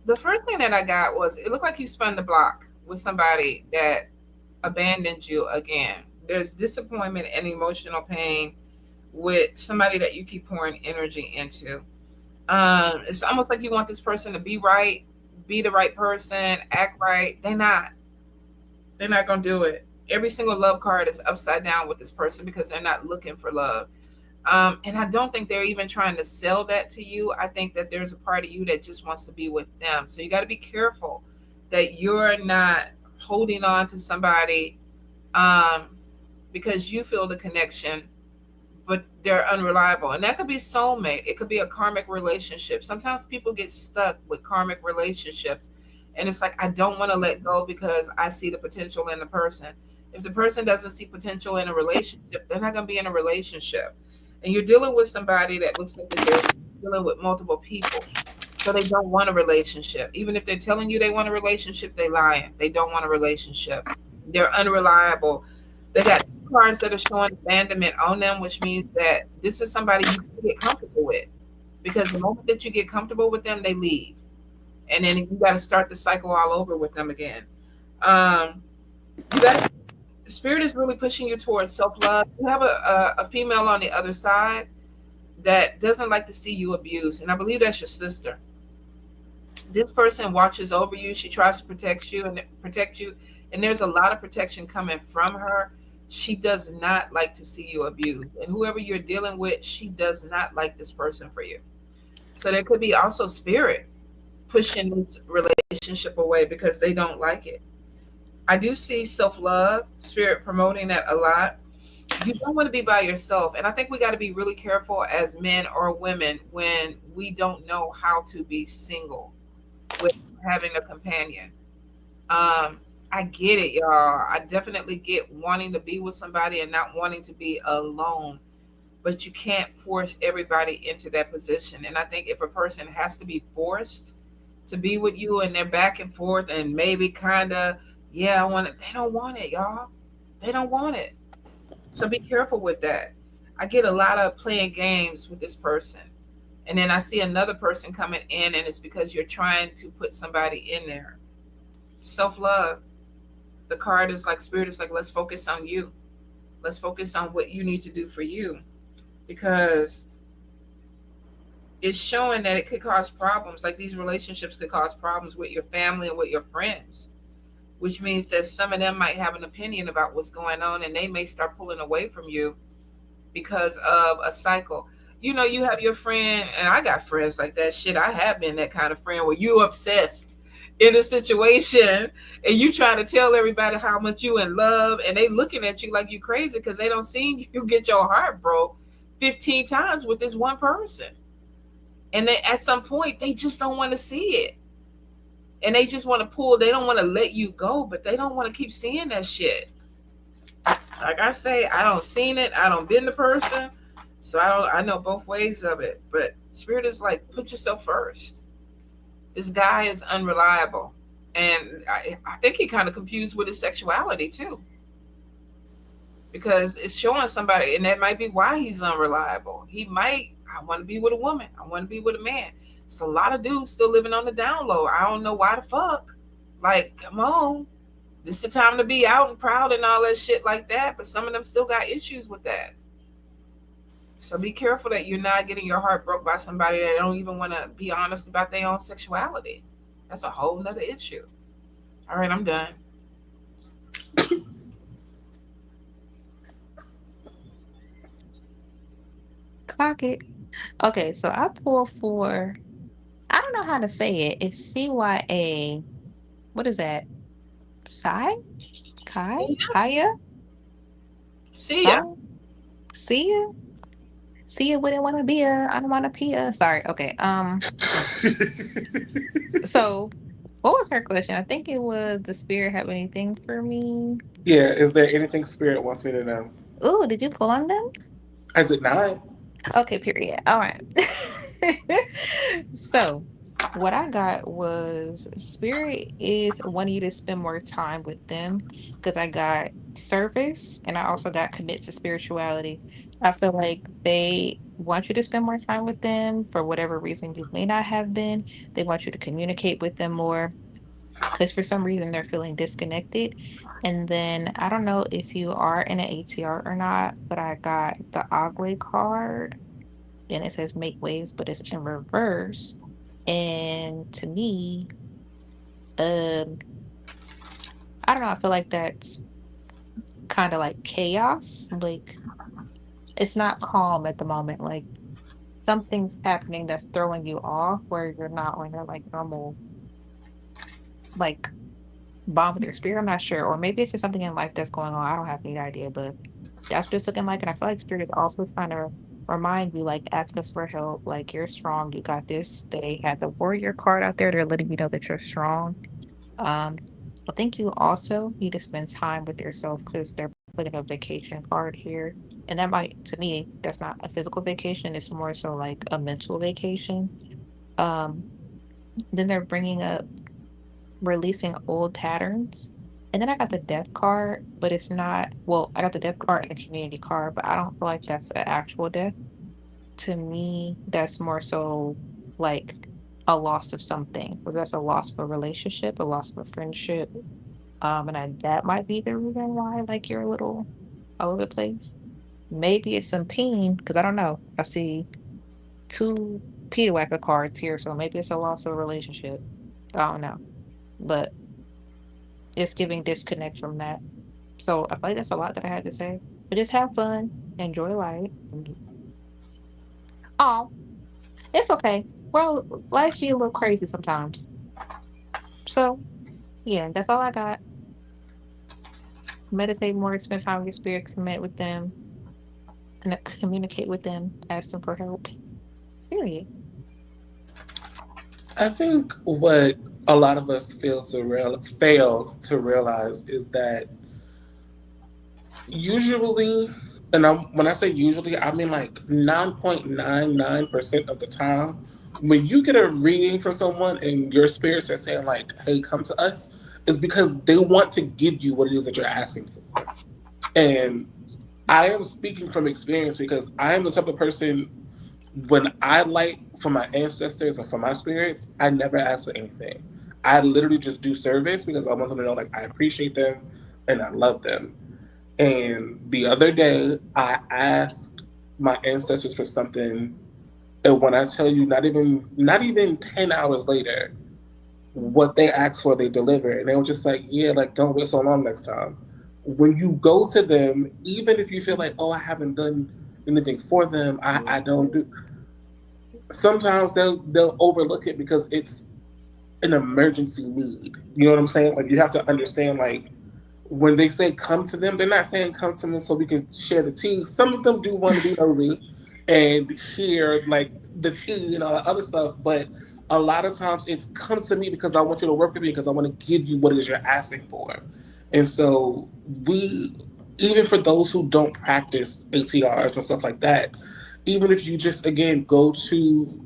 the first thing that I got was it looked like you spun the block with somebody that abandoned you again. There's disappointment and emotional pain with somebody that you keep pouring energy into. It's almost like you want this person to be right, be the right person, act right. They're not. They're not gonna do it. Every single love card is upside down with this person because they're not looking for love. And I don't think they're even trying to sell that to you. I think that there's a part of you that just wants to be with them. So you got to be careful that you're not holding on to somebody um, because you feel the connection, but they're unreliable. And that could be soulmate. It could be a karmic relationship. Sometimes people get stuck with karmic relationships. And it's like, I don't want to let go because I see the potential in the person. If the person doesn't see potential in a relationship, they're not going to be in a relationship. And you're dealing with somebody that looks like that they're dealing with multiple people. So they don't want a relationship. Even if they're telling you they want a relationship, they lying. They don't want a relationship. They're unreliable. They got cards that are showing abandonment on them, which means that this is somebody you can get comfortable with. Because the moment that you get comfortable with them, they leave. And then you got to start the cycle all over with them again. Um, you got spirit is really pushing you towards self love. You have a female on the other side that doesn't like to see you abused, and I believe that's your sister. This person watches over you. She tries to protect you, and there's a lot of protection coming from her. She does not like to see you abused, and whoever you're dealing with, she does not like this person for you. So there could be also spirit pushing this relationship away because they don't like it. I do see self love, spirit promoting that a lot. You don't want to be by yourself. And I think we got to be really careful as men or women when we don't know how to be single with having a companion. I get it, y'all. I definitely get wanting to be with somebody and not wanting to be alone, but you can't force everybody into that position. And I think if a person has to be forced to be with you and they're back and forth and maybe kind of, yeah, I want it, they don't want it, y'all. They don't want it. So be careful with that. I get a lot of playing games with this person. And then I see another person coming in, and it's because you're trying to put somebody in there. Self love. The card is like spirit is like, let's focus on you. Let's focus on what you need to do for you because it's showing that it could cause problems. Like these relationships could cause problems with your family and with your friends, which means that some of them might have an opinion about what's going on and they may start pulling away from you because of a cycle. You know, you have your friend, and I got friends like that. Shit, I have been that kind of friend where you obsessed in a situation and you trying to tell everybody how much you in love and they looking at you like you crazy because they don't see you get your heart broke 15 times with this one person. And they, at some point, they just don't want to see it. And they just want to pull, they don't want to let you go, but they don't want to keep seeing that shit. Like I say, I don't seen it. I don't been the person. So I know both ways of it. But spirit is like, put yourself first. This guy is unreliable. And I think he kind of confused with his sexuality too. Because it's showing somebody, and that might be why he's unreliable. He might, I want to be with a woman. I want to be with a man. It's a lot of dudes still living on the down low. I don't know why the fuck. Like, come on. This is the time to be out and proud and all that shit like that. But some of them still got issues with that. So be careful that you're not getting your heart broke by somebody that don't even want to be honest about their own sexuality. That's a whole nother issue. All right, I'm done. pocket. Okay, so I pull for, I don't know how to say it. It's CYA. What is that? Sai? Kai? See ya. Kaya? See ya. Song? Sia? Sia wouldn't want to be a, I don't want to be a. Sorry. Okay. So what was her question? I think it was, the spirit have anything for me? Yeah, is there anything spirit wants me to know? Ooh, did you pull on them? Is it not? Okay, period. All right. So, what I got was spirit is wanting you to spend more time with them, because I got service and I also got commit to spirituality. I feel like they want you to spend more time with them for whatever reason you may not have been. They want you to communicate with them more because for some reason they're feeling disconnected. And then I don't know if you are in an ATR or not, but I got the Agwe card and it says make waves, but it's in reverse. And to me, um, I don't know, I feel like that's kind of like chaos. Like it's not calm at the moment. Like something's happening that's throwing you off where you're not on your like normal like bond with your spirit. I'm not sure. Or maybe it's just something in life that's going on. I don't have any idea, but that's what it's looking like. And I feel like spirit is also trying to remind you, like, ask us for help. Like, you're strong. You got this. They had the warrior card out there. They're letting you know that you're strong. Um, I think you also need to spend time with yourself because they're putting a vacation card here. And that might, to me, that's not a physical vacation. It's more so like a mental vacation. Um, then they're bringing up releasing old patterns. And then I got the death card, but it's not, well, I got the death card and the community card, but I don't feel like that's an actual death. To me, that's more so like a loss of something. Whether that's a loss of a relationship, a loss of a friendship. That might be the reason why like you're a little all over the place. Maybe it's some pain, because I don't know. I see two Peter Whacker cards here, so maybe it's a loss of a relationship. I don't know. But it's giving disconnect from that. So I feel like that's a lot that I had to say. But just have fun, enjoy life. Oh, it's okay. Well, life be a little crazy sometimes. So yeah, that's all I got. Meditate more, spend time with your spirit, commit with them, and communicate with them, ask them for help. Period. I think what a lot of us fail to realize is that usually, and when I say usually, I mean like 9.99% of the time, when you get a reading from someone and your spirits are saying like, "Hey, come to us," is because they want to give you what it is that you're asking for. And I am speaking from experience because I am the type of person, when I light for my ancestors or for my spirits, I never ask for anything. I literally just do service because I want them to know like I appreciate them and I love them. And the other day, I asked my ancestors for something, and when I tell you, not even 10 hours later, what they asked for, they delivered, and they were just like, "Yeah, like don't wait so long next time." When you go to them, even if you feel like, "Oh, I haven't done anything for them, I don't do," sometimes they'll overlook it because it's an emergency need. You know what I'm saying? Like you have to understand, like when they say come to them, they're not saying come to them so we can share the tea. Some of them do want to be nosy and hear like the tea and all that other stuff, but a lot of times it's come to me because I want you to work with me because I want to give you what it is you're asking for. And so we, even for those who don't practice ATRs and stuff like that, even if you just again go to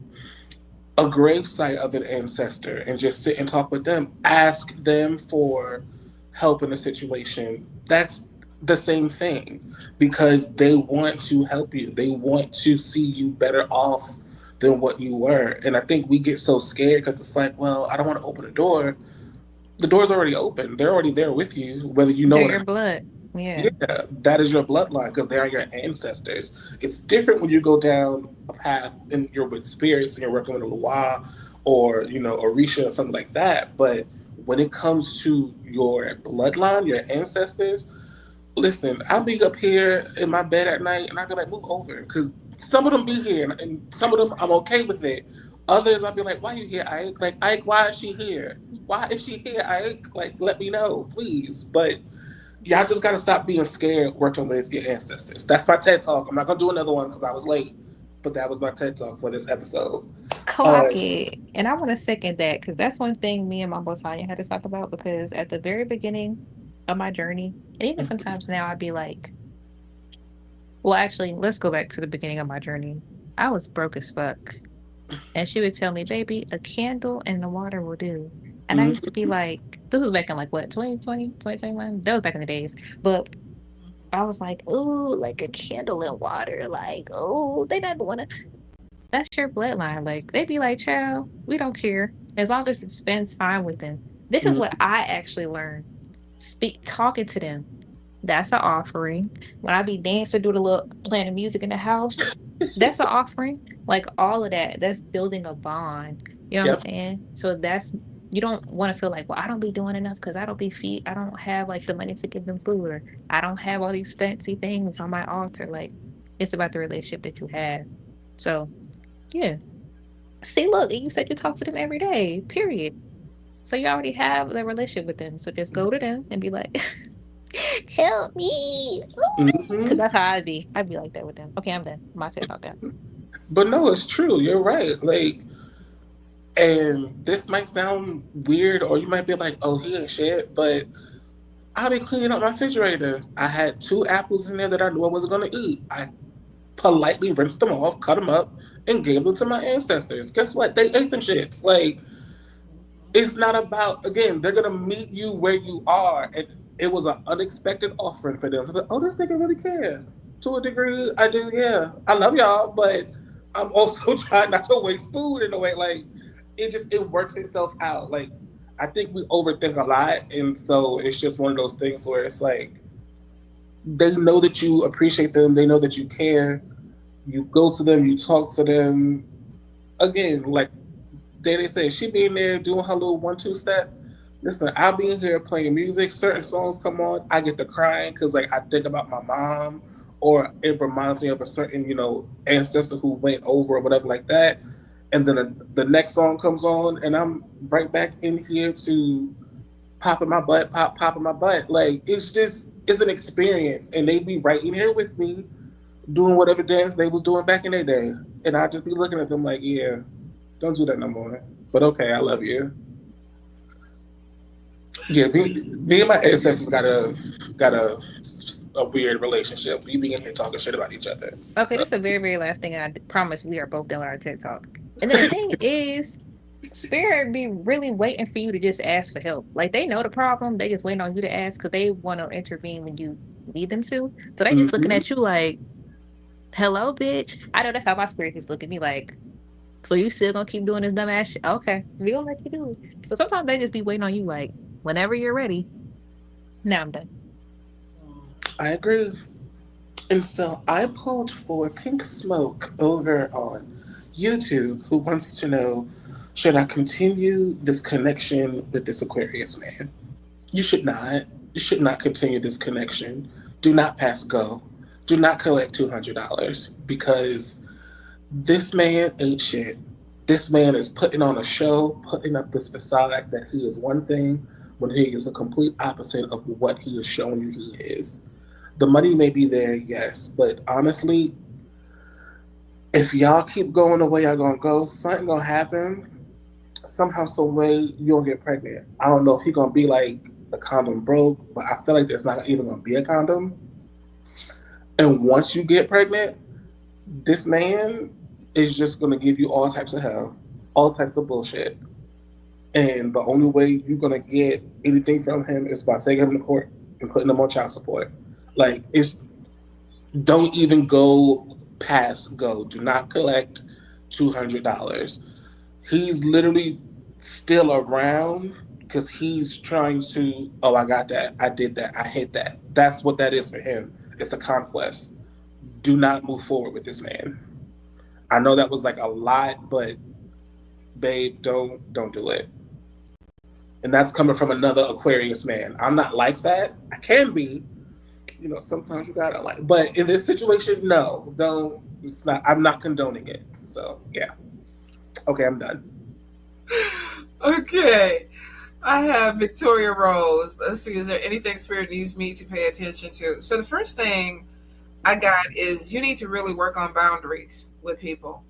a gravesite of an ancestor and just sit and talk with them, ask them for help in a situation. That's the same thing because they want to help you. They want to see you better off than what you were. And I think we get so scared because it's like, well, I don't want to open the door. The door's already open. They're already there with you, whether you know They're it or your not. blood. Yeah. Yeah, that is your bloodline because they are your ancestors. It's different when you go down a path and you're with spirits and you're working with a Loa or, Orisha or something like that. But when it comes to your bloodline, your ancestors, listen, I'll be up here in my bed at night and I can like move over because some of them be here, and some of them I'm okay with it. Others I'll be like, why you here, Ike? Like, Ike, why is she here? Why is she here, Ike? Like, let me know, please. But y'all just gotta stop being scared working with your ancestors. That's my TED talk. I'm not gonna do another one because I was late, but that was my TED talk for this episode. Clock Um, it. And I want to second that because that's one thing me and my boss Tanya had to talk about because at the very beginning of my journey, and even sometimes now I'd be like, well, actually, let's go back to the beginning of my journey. I was broke as fuck. And she would tell me, baby, a candle and the water will do. And I used to be like, this was back in like what, 2020, 2021? That was back in the days. But I was like, ooh, like a candle and water. Like, oh, they not want to. That's your bloodline. Like, they be like, child, we don't care. As long as you spend time with them. This is what I actually learned. Talking to them. That's an offering. When I be dancing, do the little playing the music in the house, that's an offering. Like all of that, that's building a bond. You know what I'm yep. saying? So that's you don't want to feel like, well, I don't be doing enough because I don't be feed. I don't have like the money to give them food, or I don't have all these fancy things on my altar. Like it's about the relationship that you have. So yeah. See, look, you said you talk to them every day. Period. So you already have the relationship with them. So just go to them and be like, help me. Because hmm that's how I'd be. I'd be like that with them. Okay, I'm done. My TED talk done. But no, it's true. You're right. Like, and this might sound weird, or you might be like, "Oh, he ain't shit," but I'll be cleaning up my refrigerator. I had 2 apples in there that I knew I wasn't gonna eat. I politely rinsed them off, cut them up, and gave them to my ancestors. Guess what? They ate them shits. Like, it's not about, again, they're gonna meet you where you are, and it was an unexpected offering for them. Like, oh, this nigga really care. To a degree, I do. Yeah, I love y'all, but I'm also trying not to waste food in a way. Like, it works itself out. Like, I think we overthink a lot, and so it's just one of those things where it's like they know that you appreciate them, they know that you care. You go to them, you talk to them. Again, like Danny said, she be in there doing her little 1-2 step. Listen, I'll be in here playing music. Certain songs come on, I get to crying because like I think about my mom, or it reminds me of a certain ancestor who went over or whatever like that. And then the next song comes on, and I'm right back in here to popping my butt, popping my butt. Like it's an experience, and they be right in here with me doing whatever dance they was doing back in their day, and I just be looking at them like, yeah, don't do that no more. But okay, I love you. Yeah, me and my ancestors got a weird relationship. We be in here talking shit about each other. Okay, So this is a very, very last thing, and promise we are both done with our TED talk. And then the thing is, Spirit be really waiting for you to just ask for help. Like they know the problem, they just waiting on you to ask because they want to intervene when you need them to. So they just looking mhm. at you like, "Hello, bitch." I know that's how my spirit just look at me like, "So you still gonna keep doing this dumb ass shit? Okay, we gonna let you do it." So sometimes they just be waiting on you like, whenever you're ready. Now I'm done. I agree. And so I pulled for Pink Smoke over on YouTube, who wants to know, should I continue this connection with this Aquarius man? You should not. You should not continue this connection. Do not pass go. Do not collect $200 because this man ain't shit. This man is putting on a show, putting up this facade that he is one thing when he is a complete opposite of what he is showing you he is. The money may be there, yes, but honestly, if y'all keep going the way y'all gonna go, something gonna happen. Somehow, some way, you'll get pregnant. I don't know if he gonna be like the condom broke, but I feel like there's not even gonna be a condom. And once you get pregnant, this man is just gonna give you all types of hell, all types of bullshit. And the only way you're gonna get anything from him is by taking him to court and putting him on child support. Like it's don't even go past go. Do not collect $200. He's literally still around because he's trying to. Oh, I got that. I did that. I hit that. That's what that is for him. It's a conquest. Do not move forward with this man. I know that was like a lot, but babe, don't do it. And that's coming from another Aquarius man. I'm not like that. I can be, sometimes you gotta like, but in this situation, no, It's not. I'm not condoning it. So yeah. Okay, I'm done. Okay. I have Victoria Rose. Let's see, is there anything Spirit needs me to pay attention to? So the first thing I got is you need to really work on boundaries with people.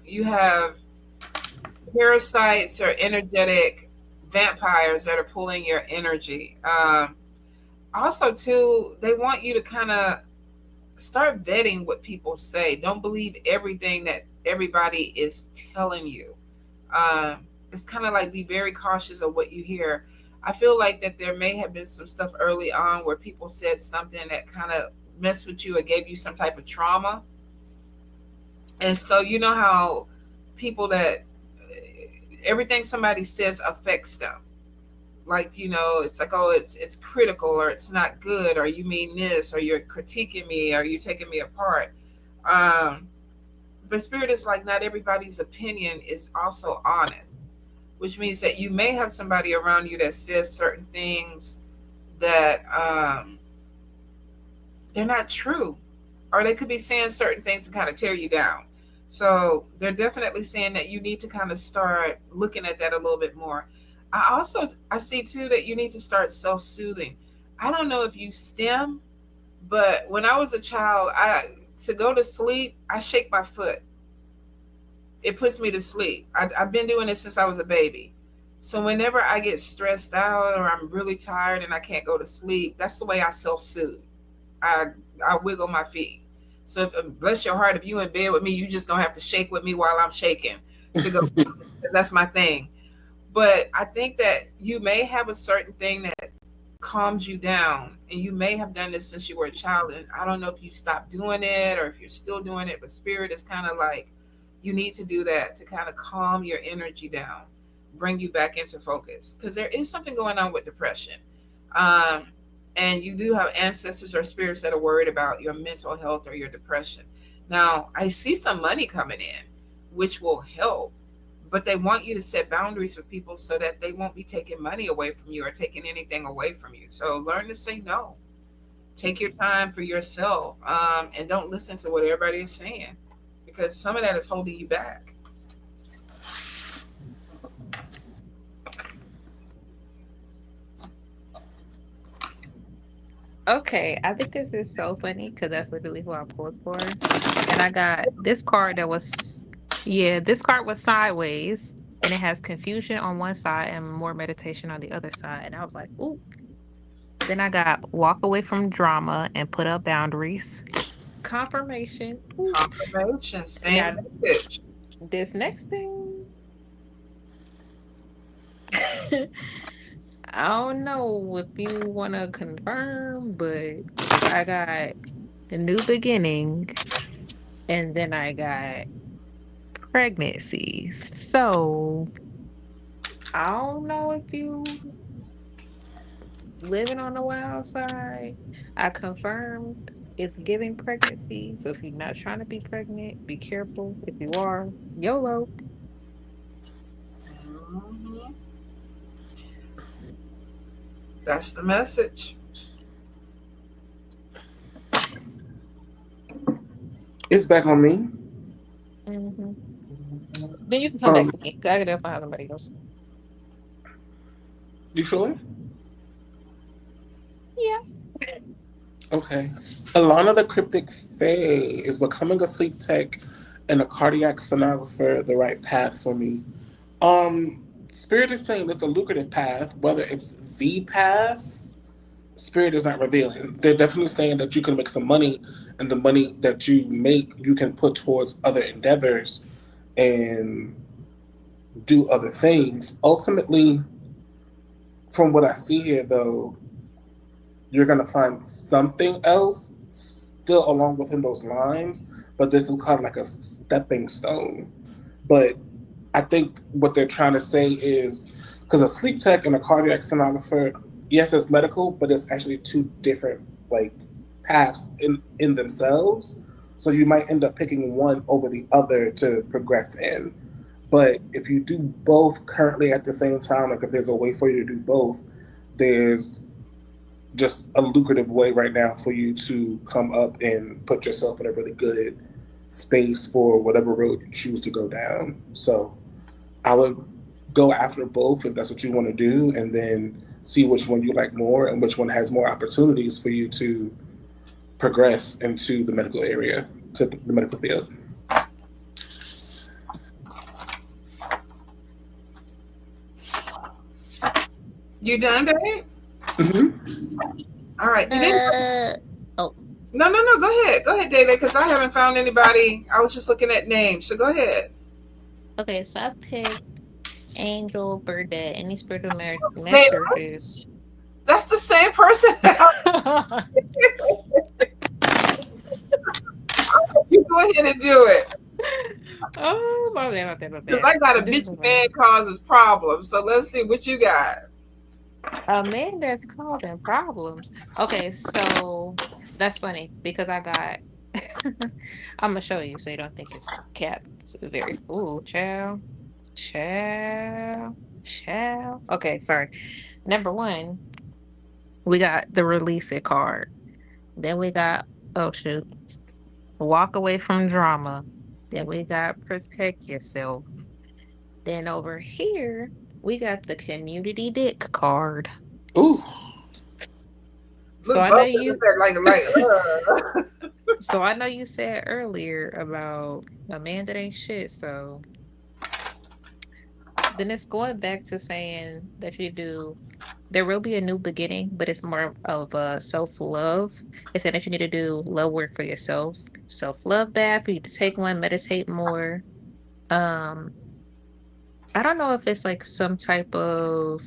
You have parasites or energetic vampires that are pulling your energy. Also, too, they want you to kind of start vetting what people say. Don't believe everything that everybody is telling you. It's kind of like be very cautious of what you hear. I feel like that there may have been some stuff early on where people said something that kind of messed with you or gave you some type of trauma. And so, you know how people that everything somebody says affects them. Like, it's like, oh, it's critical, or it's not good, or you mean this, or you're critiquing me, or you're taking me apart. Um, but Spirit is like, not everybody's opinion is also honest, which means that you may have somebody around you that says certain things that they're not true, or they could be saying certain things to kind of tear you down. So they're definitely saying that you need to kind of start looking at that a little bit more. I see too that you need to start self-soothing. I don't know if you stem, but when I was a child, I to go to sleep, I shake my foot. It puts me to sleep. I've been doing this since I was a baby. So whenever I get stressed out or I'm really tired and I can't go to sleep, that's the way I self-soothe. I I wiggle my feet. So if bless your heart, if you in bed with me, you just gonna have to shake with me while I'm shaking to go, because that's my thing. But I think that you may have a certain thing that calms you down, and you may have done this since you were a child. And I don't know if you stopped doing it or if you're still doing it, but Spirit is kind of like you need to do that to kind of calm your energy down, bring you back into focus, because there is something going on with depression. Um, and you do have ancestors or spirits that are worried about your mental health or your depression. Now, I see some money coming in, which will help, but they want you to set boundaries with people so that they won't be taking money away from you or taking anything away from you. So learn to say no. Take your time for yourself, and don't listen to what everybody is saying, because some of that is holding you back. Okay, I think this is so funny because that's literally who I pulled for. And I got this card that was, yeah, this card was sideways and it has confusion on one side and more meditation on the other side. And I was like, ooh. Then I got walk away from drama and put up boundaries. Confirmation. Ooh. Confirmation, same Now, message. this next thing, I don't know if you want to confirm, but I got a new beginning and then I got pregnancy. So I don't know if you living on the wild side. I confirmed it's giving pregnancy. So if you're not trying to be pregnant, be careful. If you are, YOLO. Mhm. That's the message. It's back on me. Hmm. Then you can come back Um, to me. 'Cause I gotta find somebody else. you sure? Yeah. Okay. Alana the Cryptic Fae is becoming a sleep tech and a cardiac sonographer the right path for me. Spirit is saying it's a lucrative path, whether it's the path, Spirit is not revealing. They're definitely saying that you can make some money, and the money that you make, you can put towards other endeavors and do other things. Ultimately, from what I see here, though, you're going to find something else still along within those lines, but this is kind of like a stepping stone. But I think what they're trying to say is because a sleep tech and a cardiac sonographer, yes, it's medical, but it's actually two different like paths in themselves. So you might end up picking one over the other to progress in. But if you do both currently at the same time, like if there's a way for you to do both, there's just a lucrative way right now for you to come up and put yourself in a really good space for whatever road you choose to go down. So I would go after both if that's what you want to do, and then see which one you like more and which one has more opportunities for you to progress into the medical area, to the medical field. You done, babe? Hmm. All right. Did anybody? Oh, No, no, no. Go ahead, Dana, because I haven't found anybody. I was just looking at names, so go ahead. okay. So I picked Angel Burdett, any spiritual Babe, messengers. that's the same person. You go ahead and do it. Oh, my bad, my bad, my Because bad. I got a This is bitchy my man causes problems. So let's see what you got. a man that's causing problems. Okay, so that's funny because I got. I'm gonna show you so you don't think it's cat. It's very ooh, child, child, child. Okay, sorry. Number one, we got the release it card. Then we got oh shoot, walk away from drama. Then we got protect yourself. Then over here, we got the community dick card. Ooh. So Look, I know both of you them said so I know you said earlier about a man that ain't shit. So then it's going back to saying that you do there will be a new beginning, but it's more of a self-love. It said that you need to do love work for yourself, self-love bath, you need to take one, meditate more. Um, I don't know if it's like some type of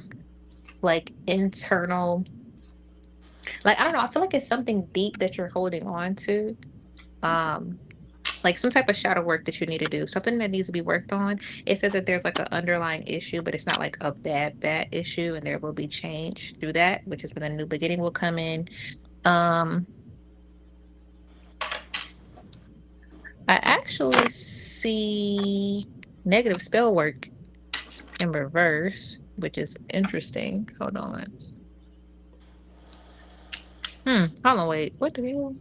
like internal like I don't know, I feel like it's something deep that you're holding on to. Um, like some type of shadow work that you need to do, something that needs to be worked on. It says that there's like an underlying issue, but it's not like a bad issue, and there will be change through that, which is when a new beginning will come in. Um, I actually see negative spell work in reverse, which is interesting. Hold on. Hold on, wait. What the hell?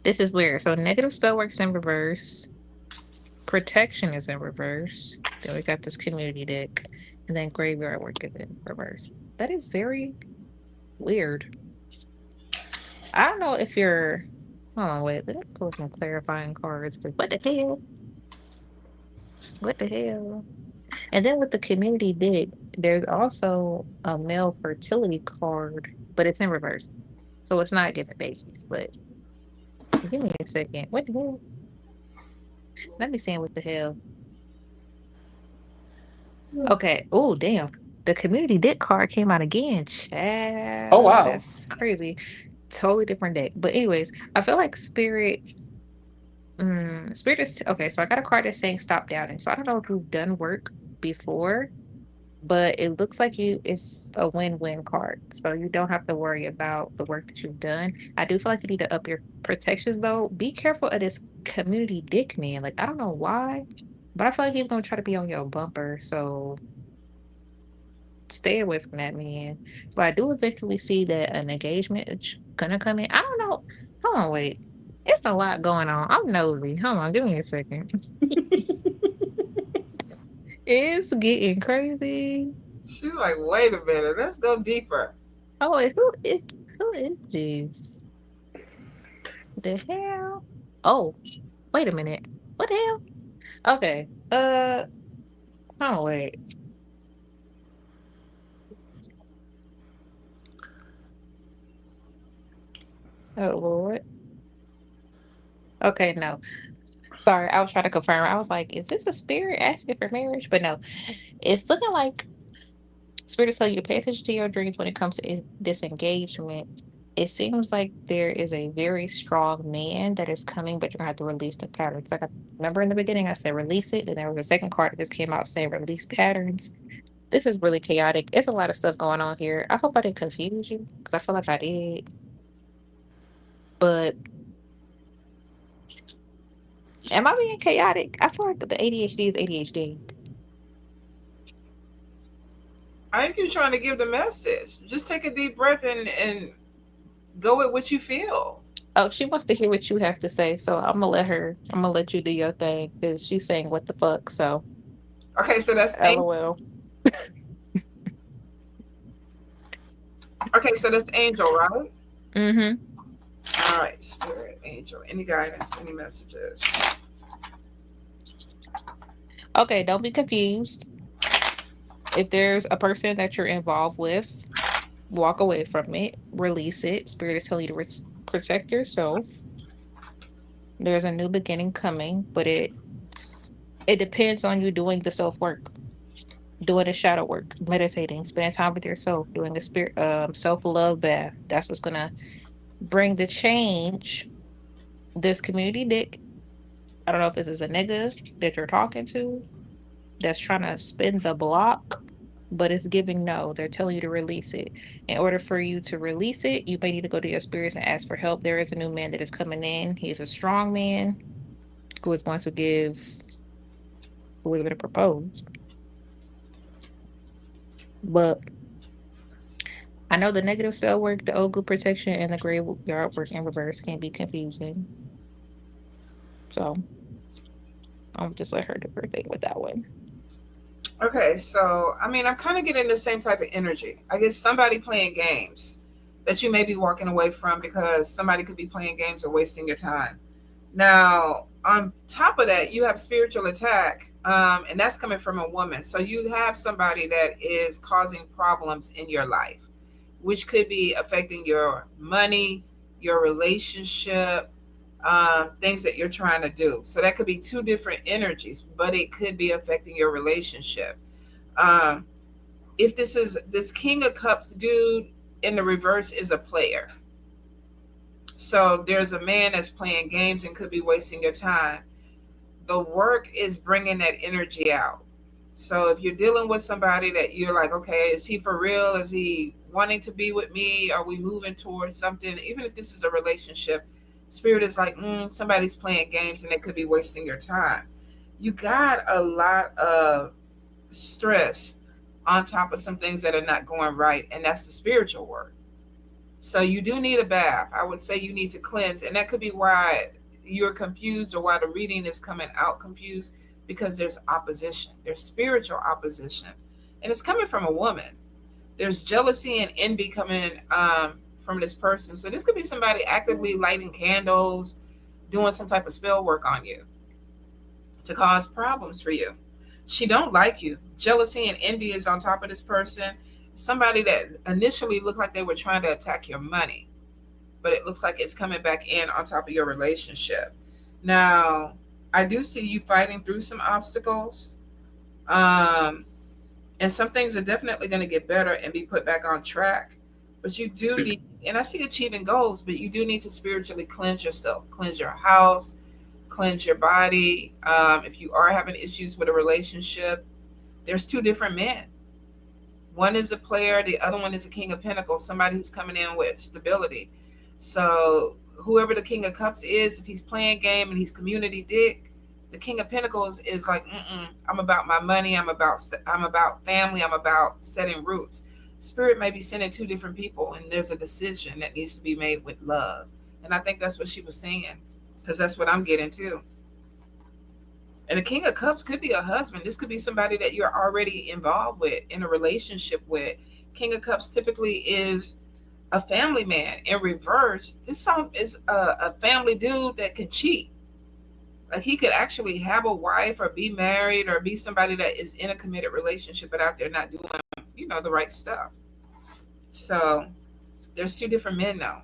This is weird. So negative spell works in reverse. Protection is in reverse. Then we got this community deck. And then graveyard work is in reverse. That is very weird. I don't know if you're. Hold on, wait. Let me pull some clarifying cards. 'Cause what the hell? What the hell? And then with the community deck, there's also a male fertility card, but it's in reverse. So it's not giving babies. But give me a second. What the hell? Let me see what the hell. Okay. Oh, damn. The community deck card came out again. Oh Child, wow. that's crazy. Totally different deck. But anyways, I feel like Spirit is okay. So I got a card that's saying stop doubting. So I don't know if you've done work before, but it looks like it's a win-win card. So you don't have to worry about the work that you've done. I do feel like you need to up your protections though. Be careful of this community dick man. Like I don't know why, but I feel like he's gonna try to be on your bumper. So stay away from that man. But I do eventually see that an engagement is gonna come in. I don't know. Hold on, wait. It's a lot going on. I'm nosy. Hold on, give me a second. It's getting crazy. She's like, wait a minute, let's go deeper. Oh, wait, who is this? The hell? Oh, wait a minute. What the hell? Okay. Oh wait. Oh Lord. Okay, no. Sorry, I was trying to confirm. I was like, is this a spirit asking for marriage? But no, it's looking like spirit tell you to pay attention to your dreams when it comes to this engagement. It seems like there is a very strong man that is coming, but you're gonna have to release the patterns. Like I remember in the beginning, I said release it, and there was a second card that just came out saying release patterns. This is really chaotic. It's a lot of stuff going on here. I hope I didn't confuse you because I feel like I did. But am I being chaotic? I feel like the ADHD is ADHD. I think you're trying to give the message. Just take a deep breath and go with what you feel. Oh, she wants to hear what you have to say, so I'm gonna let her. I'm gonna let you do your thing because she's saying what the fuck. So, Okay, so that's Angel. lol. Okay, so that's Angel, right? Mm-hmm. All right, Spirit, Angel. Any guidance? Any messages? Okay, don't be confused. If there's a person that you're involved with, walk away from it, release it. Spirit is telling you to protect yourself. There's a new beginning coming, but it depends on you doing the self work, doing the shadow work, meditating, spending time with yourself, doing the spirit self love bath. That's what's gonna bring the change. This community dick. I don't know if this is a nigga that you're talking to that's trying to spin the block, but it's giving no. They're telling you to release it. In order for you to release it, you may need to go to your spirits and ask for help. There is a new man that is coming in. He is a strong man who is going to give, who is going to propose. But I know the negative spell work, the old protection, and the graveyard work in reverse can be confusing. So I'm just let her do her thing with that one. Okay, so I mean, I'm kind of getting the same type of energy. I guess somebody playing games that you may be walking away from because somebody could be playing games or wasting your time. Now, on top of that, you have spiritual attack, and that's coming from a woman. So you have somebody that is causing problems in your life, which could be affecting your money, your relationship, things that you're trying to do. So that could be two different energies, but it could be affecting your relationship. Um, if this is this King of Cups dude in the reverse is a player. So there's a man that's playing games and could be wasting your time. The work is bringing that energy out. So if you're dealing with somebody that you're like, okay, is he for real? Is he wanting to be with me? Are we moving towards something? Even if this is a relationship, spirit is like, somebody's playing games and they could be wasting your time. You got a lot of stress on top of some things that are not going right, and that's the spiritual work. So you do need a bath. I would say you need to cleanse, and that could be why you're confused or why the reading is coming out confused because there's opposition. There's spiritual opposition, and it's coming from a woman. There's jealousy and envy coming from this person. So this could be somebody actively lighting candles, doing some type of spell work on you to cause problems for you. She don't like you. Jealousy and envy is on top of this person. Somebody that initially looked like they were trying to attack your money, but it looks like it's coming back in on top of your relationship. Now, I do see you fighting through some obstacles. Um, and some things are definitely going to get better and be put back on track. But you do need, and I see achieving goals, but you do need to spiritually cleanse yourself, cleanse your house, cleanse your body. If you are having issues with a relationship, there's two different men. One is a player, the other one is a King of Pentacles, somebody who's coming in with stability. So whoever the King of Cups is, if he's playing game and he's community dick, the King of Pentacles is like, I'm about my money, I'm about family, I'm about setting roots. Spirit may be sending two different people, and there's a decision that needs to be made with love. And I think that's what she was saying, because that's what I'm getting too. And the King of Cups could be a husband. This could be somebody that you're already involved with, in a relationship with. King of Cups typically is a family man. In reverse, this song is a family dude that can cheat. Like he could actually have a wife or be married or be somebody that is in a committed relationship but out there not doing, the right stuff. So there's two different men now.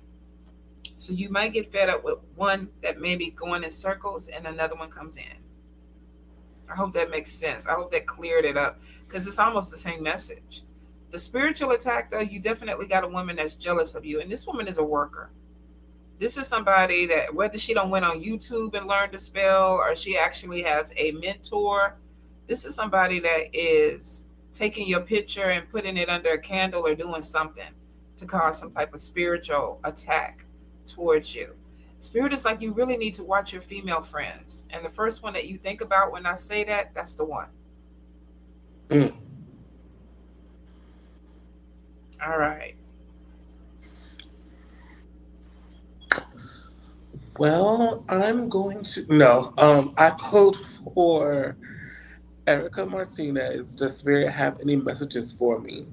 So you might get fed up with one that may be going in circles and another one comes in. I hope that makes sense. I hope that cleared it up because it's almost the same message. The spiritual attack, though, you definitely got a woman that's jealous of you, and this woman is a worker. This is somebody that whether she don't went on YouTube and learned to spell or she actually has a mentor, this is somebody that is taking your picture and putting it under a candle or doing something to cause some type of spiritual attack towards you. Spirit is like you really need to watch your female friends. And the first one that you think about when I say that, that's the one. Mm. All right. Well, I'm going to no. I pulled for Erica Martinez. Does Spirit have any messages for me?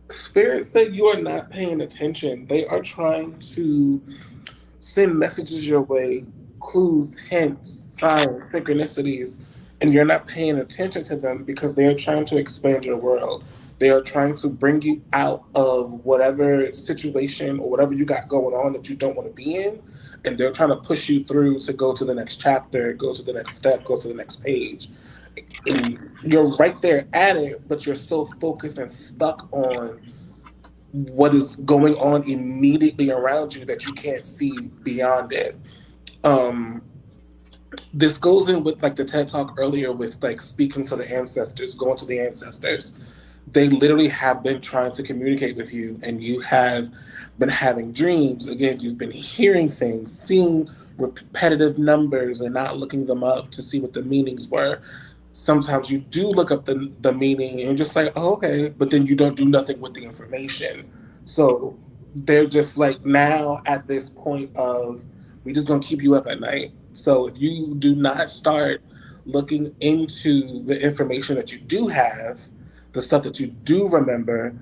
Spirit said you are not paying attention. They are trying to send messages your way, clues, hints, signs, synchronicities, and you're not paying attention to them because they are trying to expand your world. They are trying to bring you out of whatever situation or whatever you got going on that you don't want to be in, and they're trying to push you through to go to the next chapter, go to the next step, go to the next page. And you're right there at it, but you're so focused and stuck on what is going on immediately around you that you can't see beyond it. Um, this goes in with like the TED talk earlier with like speaking to the ancestors, going to the ancestors. They literally have been trying to communicate with you, and you have been having dreams. Again, you've been hearing things, seeing repetitive numbers, and not looking them up to see what the meanings were. Sometimes you do look up the meaning, and you're just like, oh, okay, but then you don't do nothing with the information. So they're just like now at this point of we just gonna keep you up at night. So if you do not start looking into the information that you do have, the stuff that you do remember,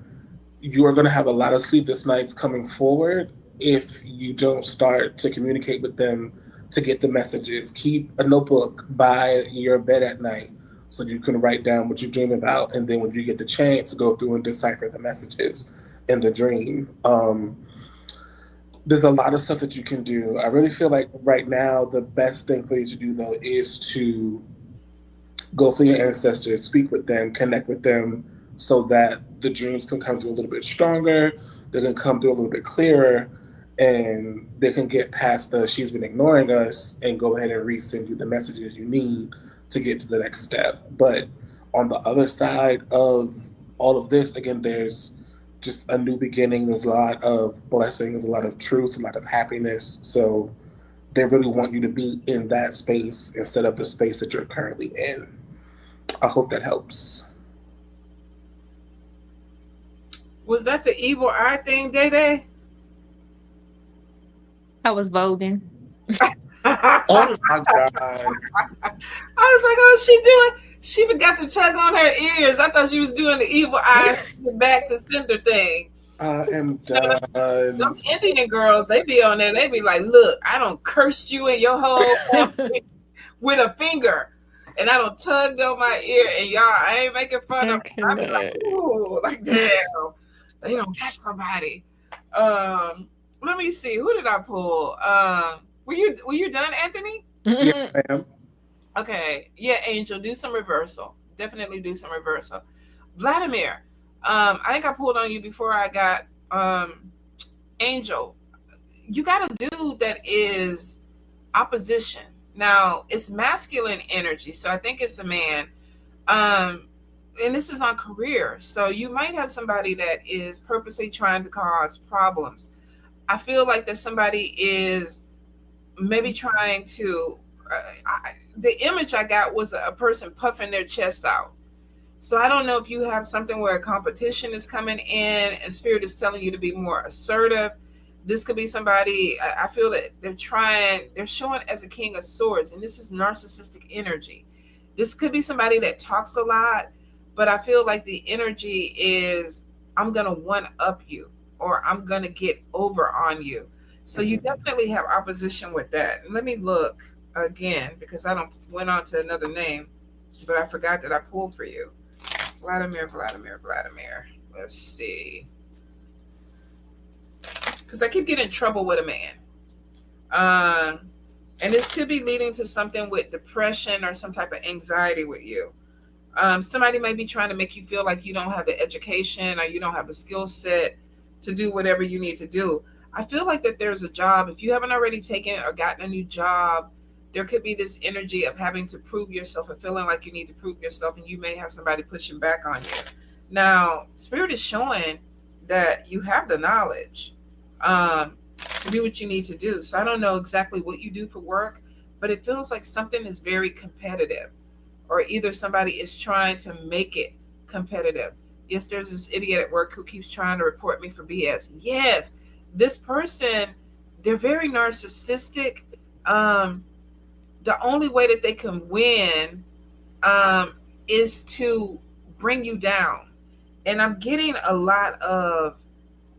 you are going to have a lot of sleepless nights coming forward if you don't start to communicate with them to get the messages. Keep a notebook by your bed at night so you can write down what you dream about, and then when you get the chance, go through and decipher the messages in the dream. There's a lot of stuff that you can do. I really feel like right now the best thing for you to do though is to go to your ancestors, speak with them, connect with them, so that the dreams can come through a little bit stronger, they can come through a little bit clearer, and they can get past the she's been ignoring us and go ahead and resend you the messages you need to get to the next step. But on the other side of all of this, again, there's just a new beginning. There's a lot of blessings, a lot of truth, a lot of happiness. So they really want you to be in that space instead of the space that you're currently in. I hope that helps. Was that the evil eye thing, Day Day? I was voguing. I Oh my God. was like, oh, she doing? She forgot to tug on her ears. I thought she was doing the evil eye back to center thing. I am You know, done. those Indian girls, they be on there. They be like, look, I don't curse you and your whole family with a finger. And I don't tugged on my ear, and y'all, I ain't making fun I of. I be like, cannot. ooh, like damn, they don't got somebody. Let me see, who did I pull? Were you done, Anthony? Yes, ma'am. Okay, yeah, Angel, do some reversal. Definitely do some reversal. Vladimir, I think I pulled on you before I got Angel. You got a dude that is opposition. Now it's masculine energy, so I think it's a man. Um, and this is on career, so you might have somebody that is purposely trying to cause problems. I feel like that somebody is maybe trying to. The image I got was a person puffing their chest out. So I don't know if you have something where a competition is coming in and spirit is telling you to be more assertive. This could be somebody, I feel that they're showing as a king of swords, and this is narcissistic energy. This could be somebody that talks a lot, but I feel like the energy is, I'm going to one up you, or I'm going to get over on you. So you definitely have opposition with that. And let me look again because I don't went on to another name, but I forgot that I pulled for you. Vladimir. Let's see. Because I keep getting in trouble with a man. And this could be leading to something with depression or some type of anxiety with you. Somebody may be trying to make you feel like you don't have the education or you don't have the skill set to do whatever you need to do. I feel like that there's a job. If you haven't already taken or gotten a new job, there could be this energy of having to prove yourself and feeling like you need to prove yourself, and you may have somebody pushing back on you. Now, Spirit is showing that you have the knowledge to do what you need to do. So I don't know exactly what you do for work, but it feels like something is very competitive, or either somebody is trying to make it competitive. Yes, there's this idiot at work who keeps trying to report me for BS. Yes, this person, they're very narcissistic, um, the only way that they can win um, is to bring you down. And I'm getting a lot of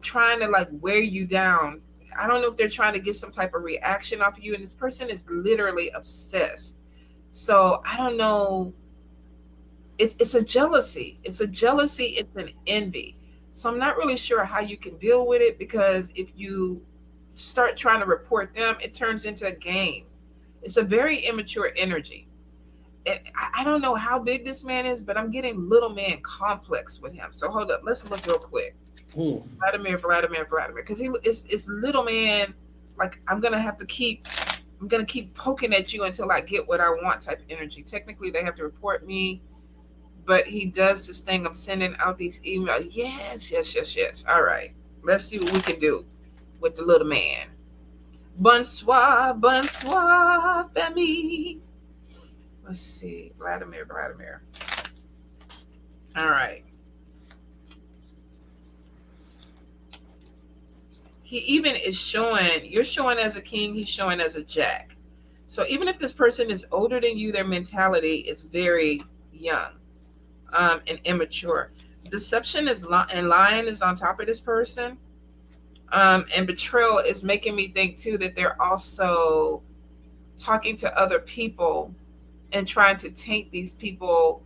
trying to like wear you down. I don't know if they're trying to get some type of reaction off of you. And this person is literally obsessed. So I don't know. It's a jealousy. It's a jealousy. It's an envy. So I'm not really sure how you can deal with it, because if you start trying to report them, it turns into a game. It's a very immature energy. And I don't know how big this man is, but I'm getting little man complex with him. So hold up, let's look real quick. Vladimir, because it's little man. Like I'm gonna keep poking at you until I get what I want type of energy. Technically, they have to report me, but he does this thing of sending out these emails. Yes. All right, let's see what we can do with the little man. Bonsoir, famille. Let's see, Vladimir. All right. He even is showing, you're showing as a king, he's showing as a jack. So even if this person is older than you, their mentality is very young and immature. Deception is and lying is on top of this person. And betrayal is making me think too that they're also talking to other people and trying to taint these people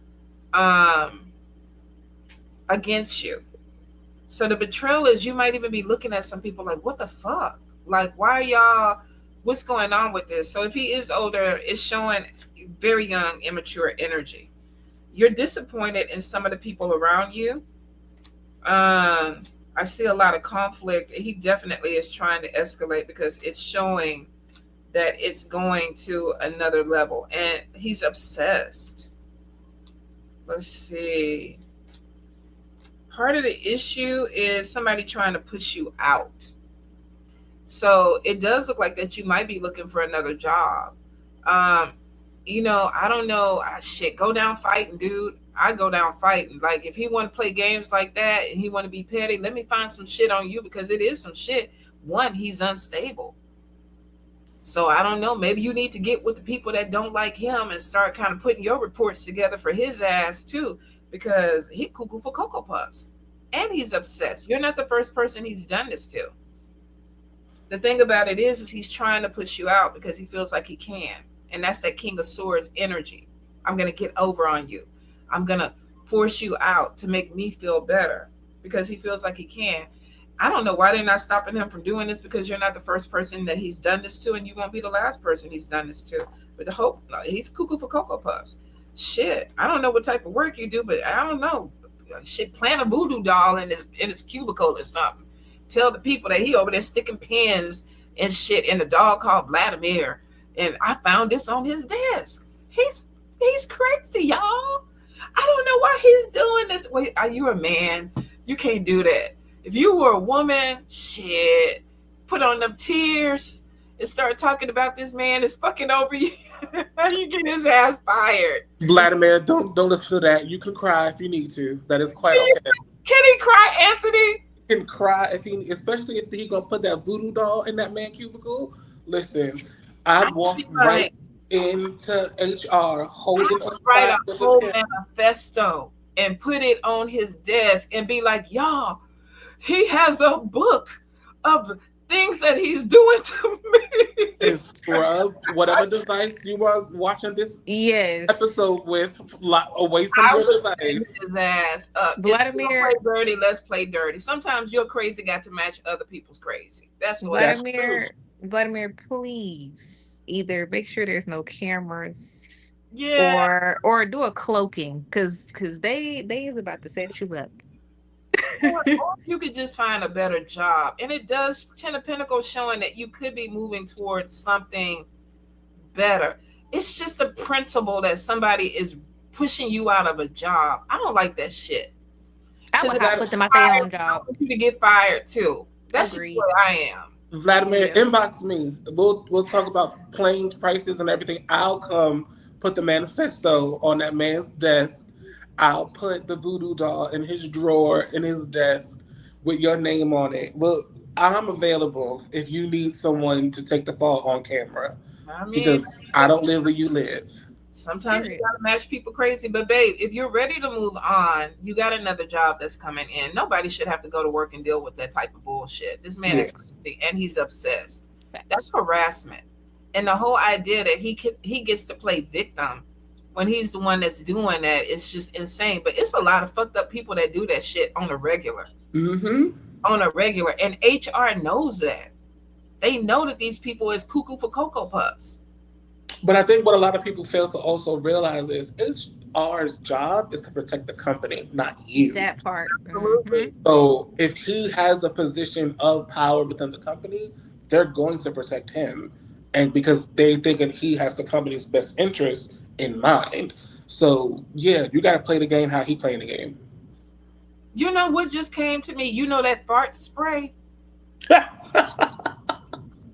against you. So the betrayal is, you might even be looking at some people like, what the fuck? Like, why are y'all, what's going on with this? So if he is older, it's showing very young, immature energy. You're disappointed in some of the people around you. I see a lot of conflict. He definitely is trying to escalate because it's showing that it's going to another level. And he's obsessed. Let's see. Part of the issue is somebody trying to push you out. So it does look like that you might be looking for another job. I don't know. Shit, go down fighting, dude. I go down fighting. Like, if he want to play games like that and he want to be petty, let me find some shit on you, because it is some shit. One, he's unstable. So I don't know. Maybe you need to get with the people that don't like him and start kind of putting your reports together for his ass too, because he cuckoo for Cocoa Puffs. And he's obsessed. You're not the first person he's done this to. The thing about it is he's trying to push you out because he feels like he can. And that's that King of Swords energy. I'm going to get over on you. I'm going to force you out to make me feel better, because he feels like he can. I don't know why they're not stopping him from doing this, because you're not the first person that he's done this to, and you won't be the last person he's done this to. But the hope, no, he's cuckoo for Cocoa Puffs. Shit, I don't know what type of work you do, but I don't know. Shit, plant a voodoo doll in his cubicle or something. Tell the people that he over there sticking pins and shit in a dog called Vladimir, and I found this on his desk. He's crazy, y'all. I don't know why he's doing this. Wait, are you a man? You can't do that. If you were a woman, shit, put on them tears and start talking about this man is fucking over you. You get his ass fired. Vladimir, don't listen to that. You can cry if you need to. That is quite okay. Can he cry, Anthony? He can cry especially if he gonna put that voodoo doll in that man cubicle. Listen, I walked right into HR holding write a whole manifesto and put it on his desk and be like, y'all, he has a book of things that he's doing to me. And scrub whatever device you are watching this episode with away from your device. His ass up. Vladimir, play dirty, let's play dirty. Sometimes your crazy got to match other people's crazy. That's what Vladimir, please either make sure there's no cameras, or do a cloaking, because they is about to set you up. Or you could just find a better job. And it does, Ten of Pentacles showing that you could be moving towards something better. It's just the principle that somebody is pushing you out of a job. I don't like that shit. I would have put them out their own job. I want you to get fired too. That's where I am. Vladimir, inbox me. We'll talk about plane prices and everything. I'll come put the manifesto on that man's desk. I'll put the voodoo doll in his drawer in his desk with your name on it. Well, I'm available if you need someone to take the fall on camera. I mean, because I don't live where you live. sometimes you Period. gotta match people crazy. But babe, if you're ready to move on, you got another job that's coming in. Nobody should have to go to work and deal with that type of bullshit. This man is Facts. crazy and he's obsessed. That's Facts. harassment. And the whole idea that he gets to play victim when he's the one that's doing that is just insane. But it's a lot of fucked up people that do that shit on a regular. Mm-hmm. On a regular. And HR knows that. They know that these people is cuckoo for Cocoa Puffs. But I think what a lot of people fail to also realize is HR's job is to protect the company, not you. That part. Mm-hmm. Absolutely. So if he has a position of power within the company, they're going to protect him. And because they thinking he has the company's best interest in mind. So yeah, you gotta play the game how he playing the game. You know what just came to me? You know that fart spray?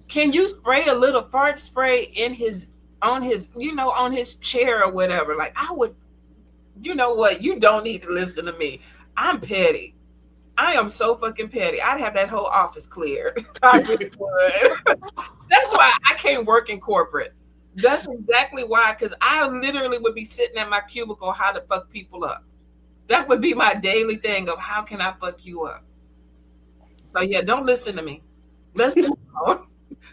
Can you spray a little fart spray in his on his on his chair or whatever? Like I would, you know what? You don't need to listen to me. I'm petty. I am so fucking petty. I'd have that whole office cleared. I really would. That's why I can't work in corporate. That's exactly why, because I literally would be sitting at my cubicle how to fuck people up. That would be my daily thing of how can I fuck you up. So yeah, don't listen to me. Let's move on.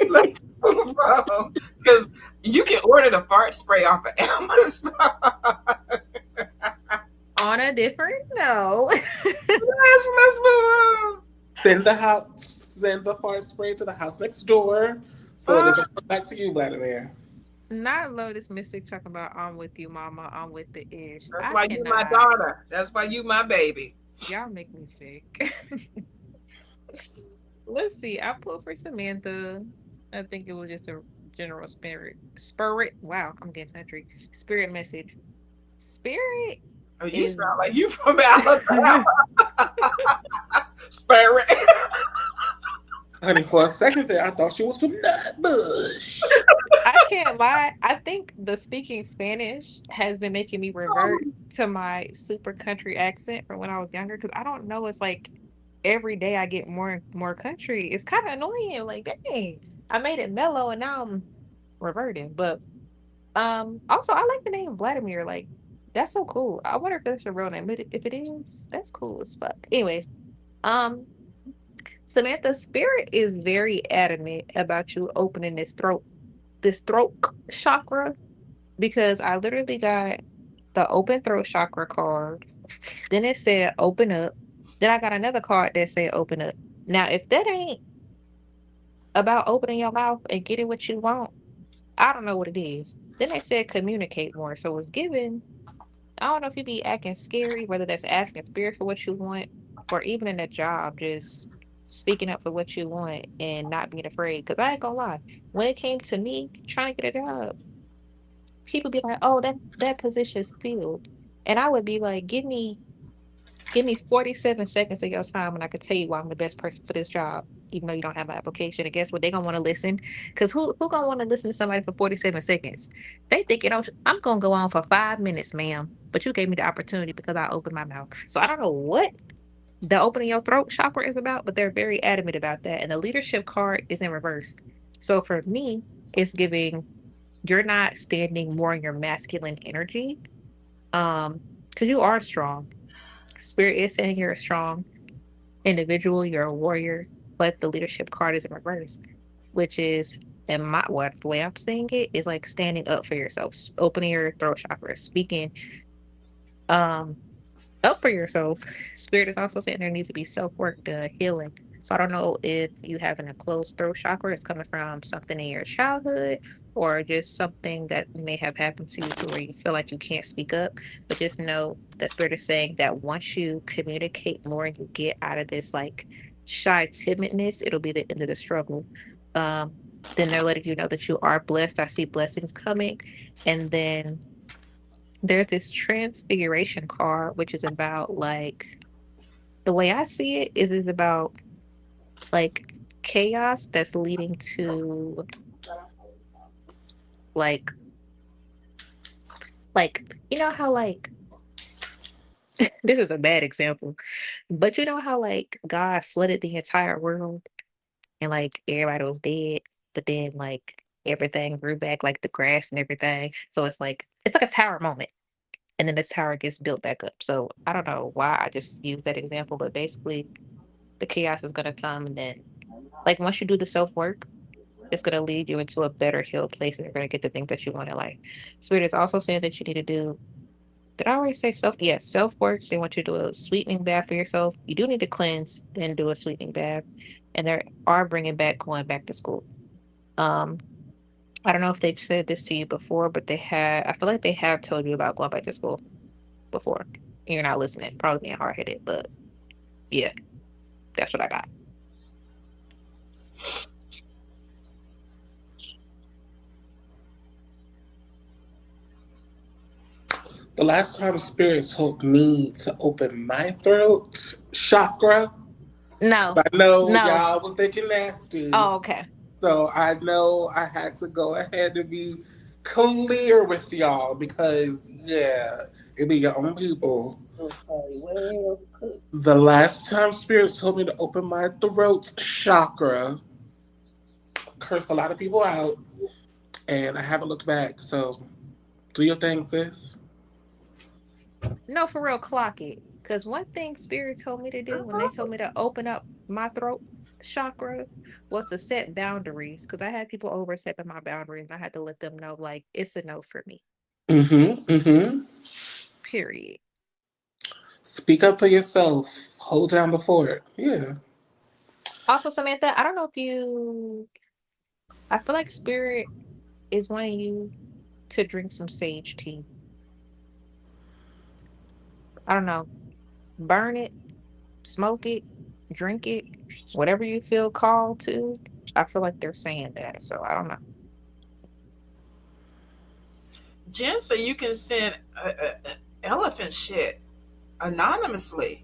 Let's move on. Because you can order the fart spray off of Amazon. On a different note. Let's move on. Send the fart spray to the house next door. So it Uh, doesn't come back to you, Vladimir. Not Lotus Mystic talking about I'm with you, mama. I'm with the ish. that's I why you my cannot. daughter. That's why you my baby. Y'all make me sick. Let's see. I pulled for Samantha. I think it was just a general spirit. Wow, I'm getting country. Spirit message. Spirit Oh, you is sound like you from Alabama. Spirit. Honey, for a second there, I thought she was from Nutbush. I can't lie. I think the speaking Spanish has been making me revert to my super country accent from when I was younger because I don't know. It's like every day I get more and more country. It's kind of annoying. Like, dang, I made it mellow and now I'm reverting. But also I like the name Vladimir. Like, that's so cool. I wonder if that's your real name. But if it is, that's cool as fuck. Anyways, um, Samantha, spirit is very adamant about you opening this throat chakra because I literally got the open throat chakra card. Then it said open up. Then I got another card that said open up. Now, if that ain't about opening your mouth and getting what you want, I don't know what it is. Then they said communicate more. So it's given. I don't know if you be acting scary, whether that's asking spirit for what you want, or even in a job, just speaking up for what you want and not being afraid. Because I ain't gonna lie, when it came to me trying to get a job, people be like, "Oh, that position's filled," and I would be like, "Give me 47 seconds of your time, and I could tell you why I'm the best person for this job." Even though you don't have an application, and guess what? They gonna want to listen, cause who gonna want to listen to somebody for 47 seconds? They think I'm gonna go on for 5 minutes, ma'am. But you gave me the opportunity because I opened my mouth. So I don't know what the opening your throat chakra is about, but they're very adamant about that. And the leadership card is in reverse. So for me, it's giving you're not standing more in your masculine energy because you are strong. Spirit is saying you're a strong individual, you're a warrior, but the leadership card is in reverse, which is and my what the way I'm seeing it is like standing up for yourself, opening your throat chakra, speaking um up for yourself. Spirit is also saying there needs to be self work done, healing. So I don't know if you having a closed throat chakra, it's coming from something in your childhood or just something that may have happened to you to where you feel like you can't speak up. But just know that spirit is saying that once you communicate more and you get out of this like shy timidness, it'll be the end of the struggle. Um, then they're letting you know that you are blessed. I see blessings coming. And then there's this transfiguration card, which is about like the way I see it is about like chaos that's leading to like you know how like this is a bad example, but you know how like God flooded the entire world and like everybody was dead, but then like everything grew back, like the grass and everything. So it's like a tower moment. And then this tower gets built back up. So I don't know why I just use that example, but basically the chaos is gonna come, and then like once you do the self work, it's gonna lead you into a better healed place, and you're gonna get the things that you want in life. Spirit is also saying that you need to do, did I already say self? Yes, self work. They want you to do a sweetening bath for yourself. You do need to cleanse, then do a sweetening bath. And they are bringing back going back to school. Um, I don't know if they've said this to you before, but I feel like they have told you about going back to school before. You're not listening, probably being hard headed, but yeah, that's what I got. The last time Spirit told me to open my throat chakra, No, I know no. y'all was thinking nasty. Oh, okay. So I know I had to go ahead and be clear with y'all because, yeah, it be your own people. The last time Spirit told me to open my throat chakra, cursed a lot of people out, and I haven't looked back. So do your thing, sis. No, for real, clock it. Because one thing Spirit told me to do when they told me to open up my throat chakra was to set boundaries. Because I had people overstepping my boundaries, and I had to let them know, like, it's a no for me. Mm-hmm. Mm-hmm. Period. Speak up for yourself. Hold down the fort. Yeah. Also, Samantha, I don't know if I feel like Spirit is wanting you to drink some sage tea. I don't know. Burn it, smoke it, drink it, whatever you feel called to. I feel like they're saying that. So I don't know. Jen said you can send elephant shit anonymously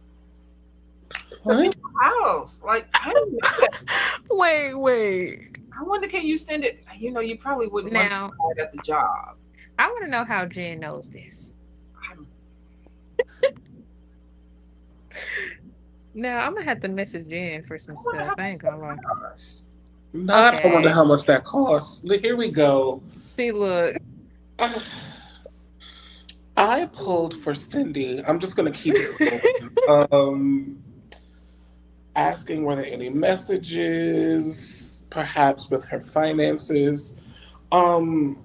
to What? people's house. Like I didn't know that. Wait. I wonder, can you send it? You probably wouldn't want to Now, buy it at the job. I want to know how Jen knows this. I'm, Now, I'm going to have to message Jen for some I wonder stuff. how I much ain't that going to lie. costs. I wonder Okay. how much that costs. Here we go. See, look. I pulled for Cindy. I'm just gonna keep it going. Asking were there any messages, perhaps with her finances. Um,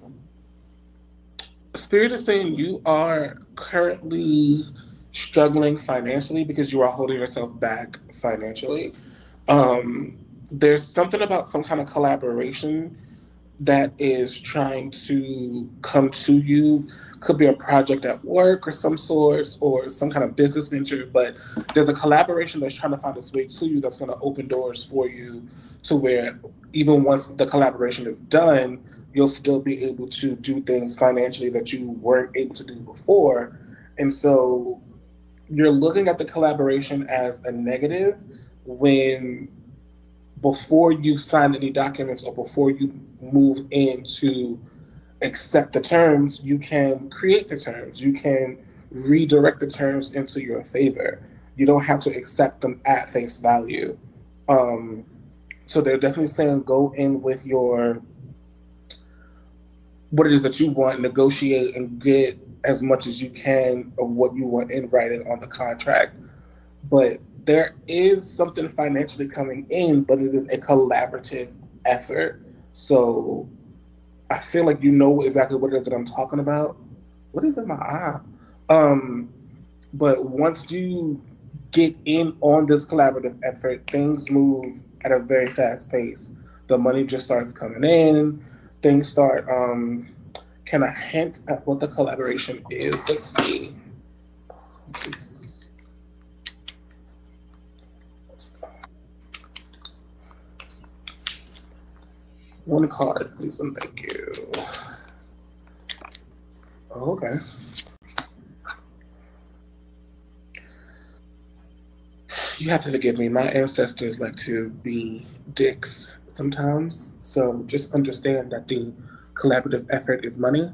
Spirit is saying you are currently struggling financially because you are holding yourself back financially. There's something about some kind of collaboration that is trying to come to you. Could be a project at work or some sorts or some kind of business venture, but there's a collaboration that's trying to find its way to you that's going to open doors for you to where even once the collaboration is done, you'll still be able to do things financially that you weren't able to do before. And so you're looking at the collaboration as a negative when before you sign any documents or before you move in to accept the terms, you can create the terms. You can redirect the terms into your favor. You don't have to accept them at face value. Um, so they're definitely saying go in with your what it is that you want, negotiate and get as much as you can of what you want in writing on the contract. But there is something financially coming in, but it is a collaborative effort. So I feel like you know exactly what it is that I'm talking about. What is in my eye? Um, but once you get in on this collaborative effort, things move at a very fast pace. The money just starts coming in. Things start. Can I hint at what the collaboration is? Let's see. One card, please, and thank you. Oh, okay. You have to forgive me. My ancestors like to be dicks sometimes. So just understand that the collaborative effort is money.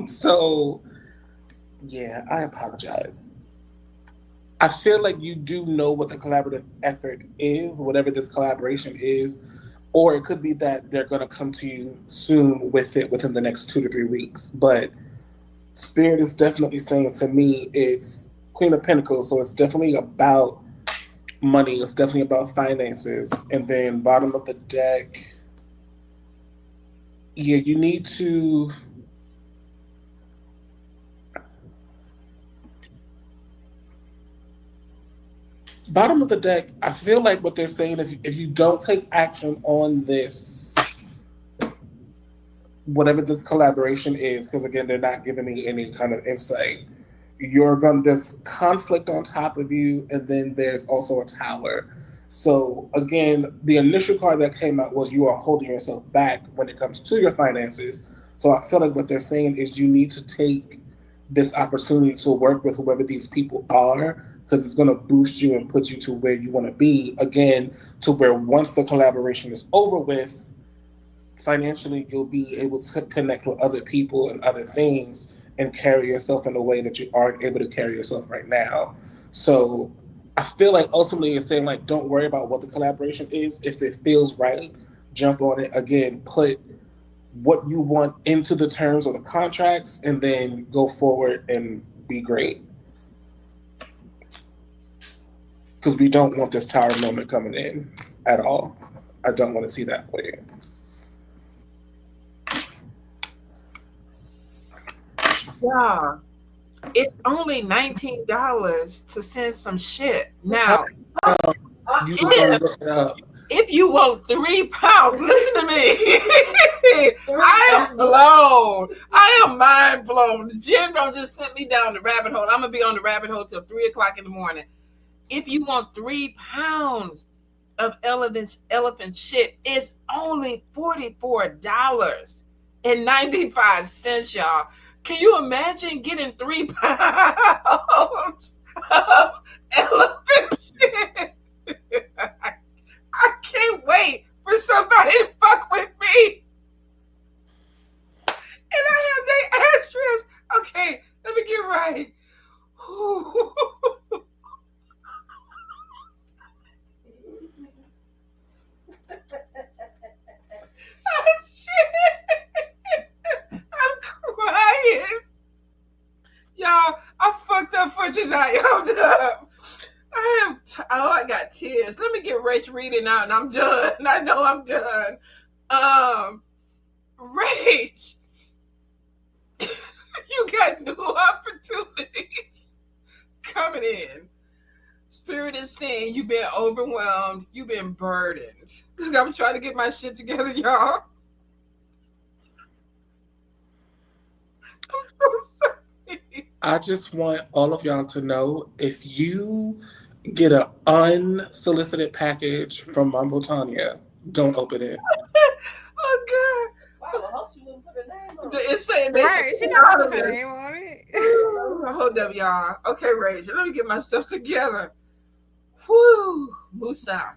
So, yeah, I apologize. I feel like you do know what the collaborative effort is, whatever this collaboration is. or it could be that they're going to come to you soon with it within the next 2 to 3 weeks. But Spirit is definitely saying to me it's Queen of Pentacles, so it's definitely about money. It's definitely about finances. And then bottom of the deck, yeah, you need to. Bottom of the deck, I feel like what they're saying, if you don't take action on this, whatever this collaboration is, because again, they're not giving me any kind of insight. You're going to, there's conflict on top of you, and then there's also a tower. So again, the initial card that came out was you are holding yourself back when it comes to your finances. So I feel like what they're saying is you need to take this opportunity to work with whoever these people are, because it's going to boost you and put you to where you want to be again, to where once the collaboration is over with, financially you'll be able to connect with other people and other things and carry yourself in a way that you aren't able to carry yourself right now. So I feel like ultimately it's saying like don't worry about what the collaboration is. If it feels right, jump on it. Again, put what you want into the terms or the contracts and then go forward and be great. Because we don't want this tower moment coming in at all. I don't want to see that for you. Yeah. It's only $19 to send some shit. Now, You just want to look it up. if you want 3 pounds, listen to me. I am blown. I am mind blown. Jen don't just sent me down the rabbit hole. I'm gonna be on the rabbit hole till 3 o'clock in the morning. If you want 3 pounds of elephant shit, it's only $44.95, y'all. Can you imagine getting 3 pounds of elephant shit? I can't wait for somebody to fuck with me. And I have their address. Okay, let me get right. I'm crying. Y'all, I fucked up for tonight. Hold up. I got tears. Let me get Rach reading out and I'm done. I know I'm done. Rach, you got new opportunities coming in. Spirit is saying you've been overwhelmed. You've been burdened. I'm trying to get my shit together, y'all. I'm so sorry. I just want all of y'all to know if you get an unsolicited package from Mambo Tanya, don't open it. Oh God. Wow, I hope she wouldn't put her name on it. It's saying Right, she got to put her name on it. Hold up, y'all. Okay, Rachel, let me get myself together. Whoo, Musa.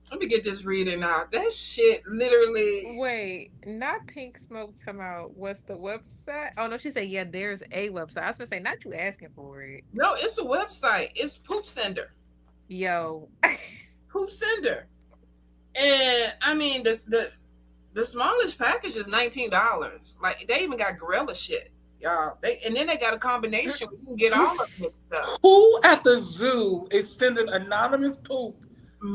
Let me get this reading out. That shit literally. Wait, not Pink Smoke come out. What's the website? Oh no, she said, yeah, there's a website. I was gonna say, not you asking for it. No, it's a website. It's Poop Sender. Yo. Poop Sender. And I mean the smallest package is $19. Like they even got gorilla shit. Y'all. And then they got a combination where you can get all of this stuff. Who at the zoo is sending anonymous poop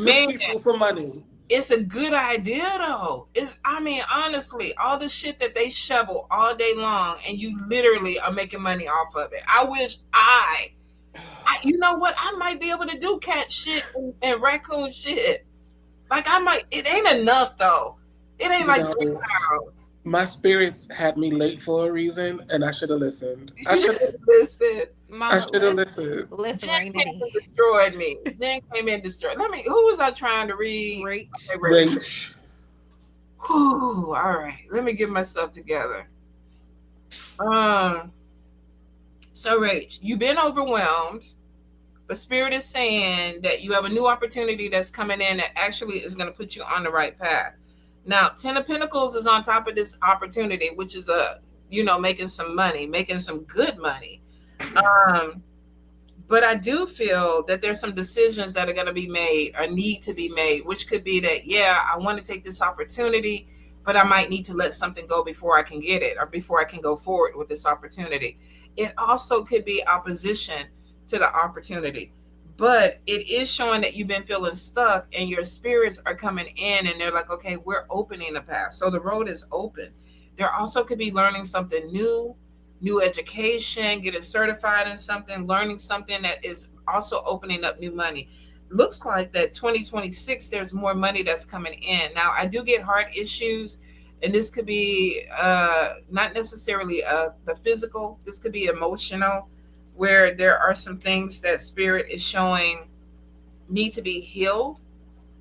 to people for money? It's a good idea though. I mean, honestly, all the shit that they shovel all day long and you literally are making money off of it. I wish you know what? I might be able to do cat shit and raccoon shit. Like it ain't enough though. It ain't like $3. My spirits had me late for a reason, and I should have listened. I should have listened. I should have listened. Listen, Jen came and destroyed me. Jen came and destroyed. Who was I trying to read? Rach. Whew, all right. Let me get myself together. So Rach, you've been overwhelmed, but Spirit is saying that you have a new opportunity that's coming in that actually is going to put you on the right path. Now, 10 of Pentacles is on top of this opportunity, which is making some money, making some good money. But I do feel that there's some decisions that are going to be made or need to be made, which could be that, yeah, I want to take this opportunity, but I might need to let something go before I can get it or before I can go forward with this opportunity. It also could be opposition to the opportunity, but it is showing that you've been feeling stuck and your spirits are coming in and they're like, okay, we're opening the path. So the road is open. There also could be learning something new, new education, getting certified in something, learning something that is also opening up new money. Looks like that 2026, there's more money that's coming in. Now, I do get heart issues, and this could be not necessarily the physical, this could be emotional, where there are some things that spirit is showing need to be healed,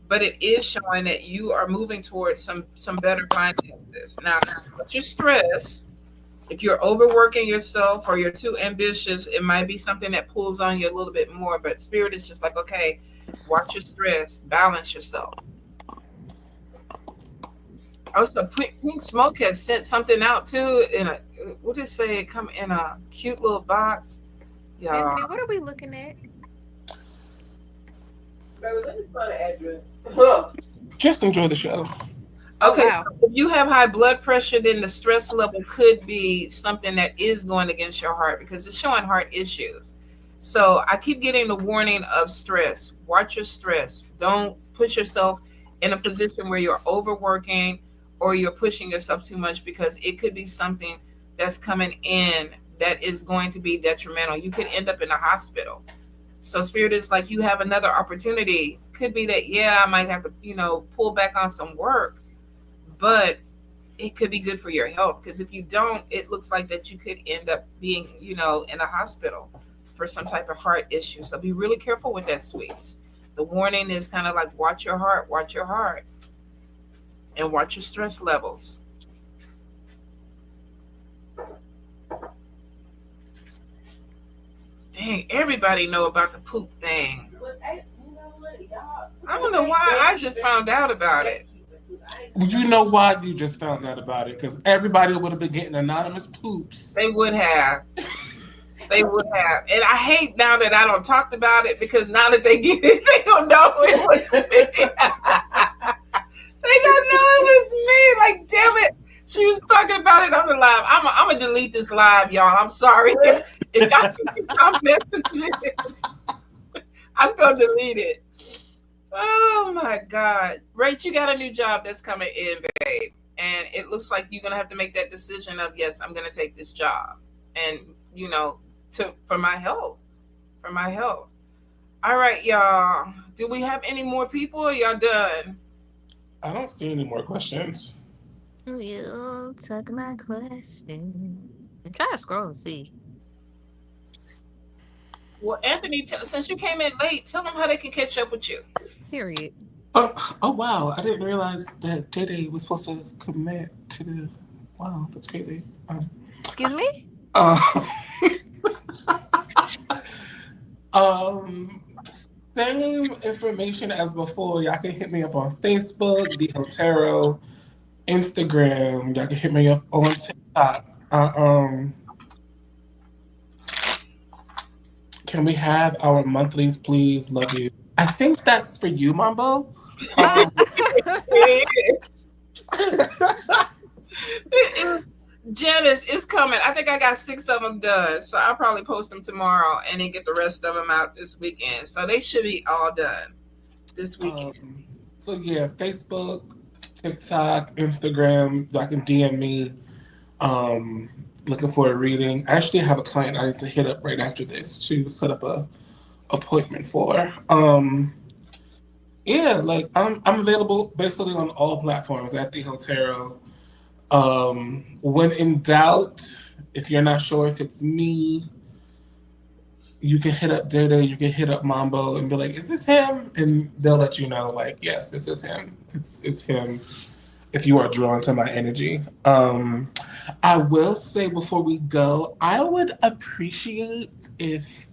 but it is showing that you are moving towards some better finances. Now, but your stress, if you're overworking yourself or you're too ambitious, it might be something that pulls on you a little bit more. But spirit is just like, okay, watch your stress, balance yourself. Also, Pink Smoke has sent something out too in a, what did it say? It come in a cute little box. Yeah. Anthony, what are we looking at? Baby, let me find the address. Just enjoy the show. Okay, wow. so if you have high blood pressure, then the stress level could be something that is going against your heart because it's showing heart issues. So I keep getting the warning of stress. Watch your stress. Don't push yourself in a position where you're overworking or you're pushing yourself too much because it could be something that's coming in that is going to be detrimental. You could end up in a hospital. So spirit is like, you have another opportunity. Could be that, yeah, I might have to, pull back on some work, but it could be good for your health because if you don't, it looks like that you could end up being, in a hospital for some type of heart issue. So be really careful with that, sweets. The warning is kind of like, watch your heart, and watch your stress levels. Dang, everybody know about the poop thing. I don't know why I just found out about it. You know why you just found out about it? Because everybody would have been getting anonymous poops. They would have. They would have. And I hate now that I don't talk about it because now that they get it, they don't know it was me. They don't know it was me. Like, damn it. She was talking about it on the live. I'm going to delete this live, y'all. I'm sorry. If y'all get y'all messages, I'm going to delete it. Oh, my God. Rach, you got a new job that's coming in, babe. And it looks like you're going to have to make that decision of, yes, I'm going to take this job. And, for my health. For my health. All right, y'all. Do we have any more people or y'all done? I don't see any more questions. You took my question. I'm trying to scroll and see. Well, Anthony, since you came in late, tell them how they can catch up with you. Period. Oh wow! I didn't realize that Day was supposed to commit to the. Wow, that's crazy. Excuse me. Same information as before. Y'all can hit me up on Facebook, The Hotero, Instagram. Y'all can hit me up on TikTok. Can we have our monthlies, please? Love you. I think that's for you, Mambo. Janice, it's coming. I think I got 6 of them done. So I'll probably post them tomorrow and then get the rest of them out this weekend. So they should be all done this weekend. So yeah, Facebook, TikTok, Instagram, y'all can DM me. Looking for a reading. I actually have a client I need to hit up right after this to set up a appointment for. Yeah, like I'm available basically on all platforms at The Hotero. When in doubt, if you're not sure if it's me, you can hit up Dede, you can hit up Mambo and be like, is this him? And they'll let you know, like, yes, this is him. It's him if you are drawn to my energy. I will say before we go, I would appreciate if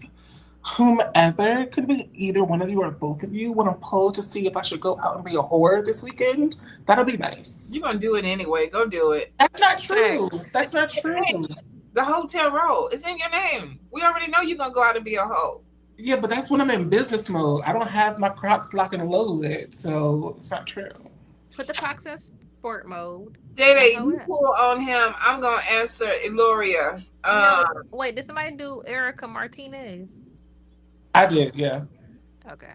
whomever, could be either one of you or both of you, want to poll to see if I should go out and be a whore this weekend. That'll be nice. You're going to do it anyway. Go do it. That's not true. That's not true. The hotel roll. It's in your name. We already know you're going to go out and be a hoe. Yeah, but that's when I'm in business mode. I don't have my Crocs lock and loaded, so it's not true. Put the Crocs in sport mode Day and Day, go you up. pull on him. I'm gonna answer Eloria. No, wait, did somebody do Erica Martinez? I did, yeah. Okay.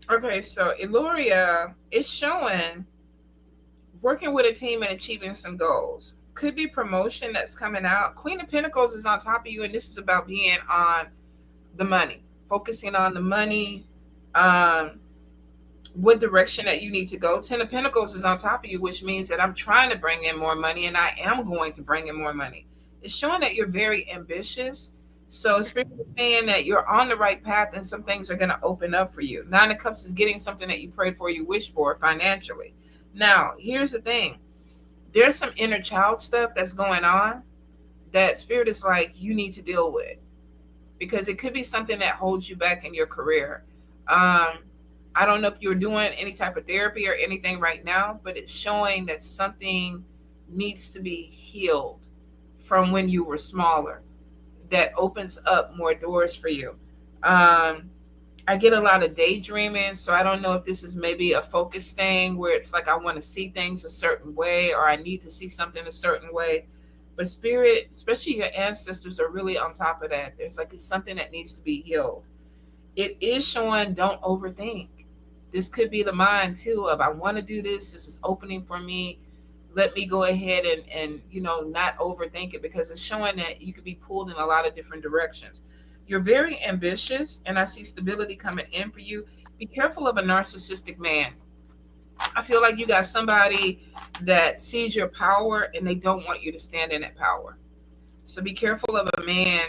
Okay, so Eloria is showing working with a team and achieving some goals. Could be promotion that's coming out. Queen of Pentacles is on top of you, and this is about being on the money, focusing on the money, um, what direction that you need to go. Ten of Pentacles is on top of you, which means that I'm trying to bring in more money, and I am going to bring in more money. It's showing that you're very ambitious. So Spirit is saying that you're on the right path and some things are going to open up for you. Nine of Cups is getting something that you prayed for, you wished for financially. Now, here's the thing. There's some inner child stuff that's going on that Spirit is like, you need to deal with, because it could be something that holds you back in your career. I don't know if you're doing any type of therapy or anything right now, but it's showing that something needs to be healed from when you were smaller that opens up more doors for you. I get a lot of daydreaming, so I don't know if this is maybe a focus thing where it's like I want to see things a certain way or I need to see something a certain way. But Spirit, especially your ancestors, are really on top of that. There's like it's something that needs to be healed. It is showing don't overthink. This could be the mind too of I want to do this. This is opening for me. Let me go ahead and not overthink it, because it's showing that you could be pulled in a lot of different directions. You're very ambitious, and I see stability coming in for you. Be careful of a narcissistic man. I feel like you got somebody that sees your power and they don't want you to stand in that power. So be careful of a man.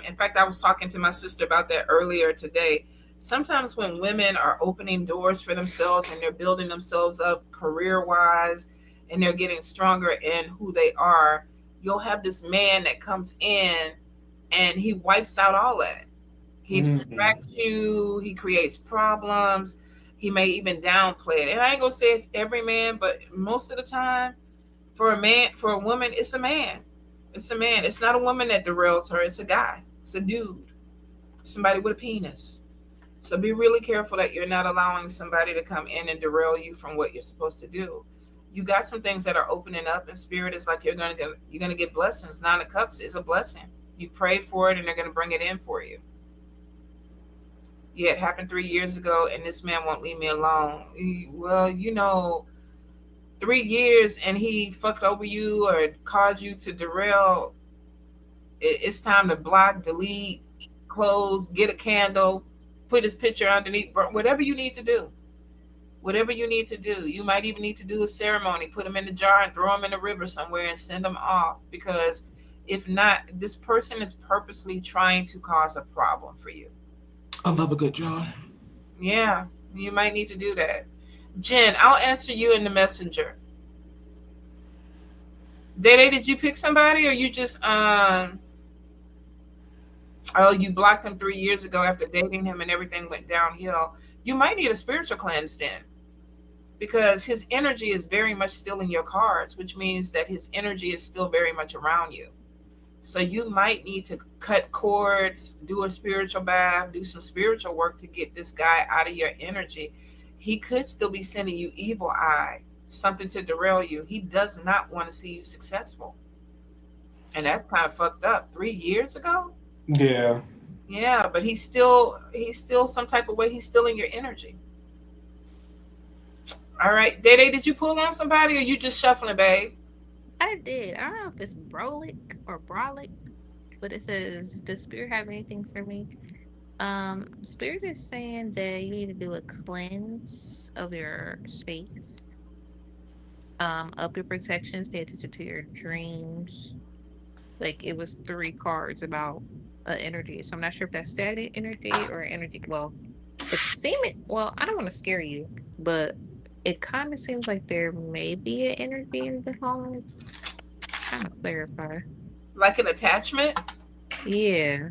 In fact, I was talking to my sister about that earlier today. Sometimes when women are opening doors for themselves and they're building themselves up career wise and they're getting stronger in who they are, you'll have this man that comes in and he wipes out all that. He distracts you, he creates problems, he may even downplay it. And I ain't gonna say it's every man, but most of the time, for a woman, it's a man. It's a man. It's not a woman that derails her. It's a guy. It's a dude. Somebody with a penis. So be really careful that you're not allowing somebody to come in and derail you from what you're supposed to do. You got some things that are opening up, and Spirit is like you're gonna get blessings. Nine of Cups is a blessing. You prayed for it, and they're gonna bring it in for you. Yeah, it happened 3 years ago, and this man won't leave me alone. Well, 3 years and he fucked over you or caused you to derail. It's time to block, delete, close, get a candle, put his picture underneath, whatever you need to do. Whatever you need to do. You might even need to do a ceremony, put them in a jar and throw them in the river somewhere and send them off, because if not, this person is purposely trying to cause a problem for you. I love a good jar. Yeah, you might need to do that. Jen, I'll answer you in the messenger. Dede, did you pick somebody, or you just you blocked him 3 years ago after dating him and everything went downhill? You might need a spiritual cleanse then, because his energy is very much still in your cards, which means that his energy is still very much around you. So you might need to cut cords, do a spiritual bath, do some spiritual work to get this guy out of your energy. He could still be sending you evil eye, something to derail you. He does not want to see you successful. And that's kind of fucked up. 3 years ago? Yeah. Yeah, but he's still some type of way. He's still in your energy. All right. Dede, did you pull on somebody, or you just shuffling, babe? I did. I don't know if it's Brolic or Brolic, but it says, does Spirit have anything for me? Spirit is saying that you need to do a cleanse of your space, up your protections, pay attention to your dreams. Like it was 3 cards about energy. So I'm not sure if that's static energy or energy. Well, it's seeming, well, I don't want to scare you, but it kind of seems like there may be an energy in the home. Trying to clarify. Like an attachment? Yeah.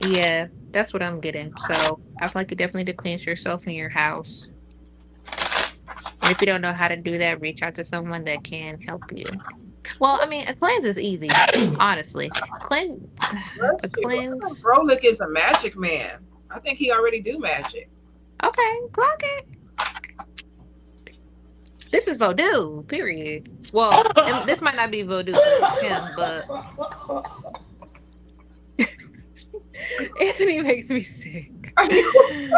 Yeah, that's what I'm getting. So I feel like you definitely need to cleanse yourself in your house. And if you don't know how to do that, reach out to someone that can help you. Well, I mean, a cleanse is easy, honestly. Cleanse, a Let's see. cleanse. Brolic is a magic man. I think he already do magic. Okay, clock it. This is voodoo. Period. Well, and this might not be voodoo for him, but Anthony makes me sick. Are you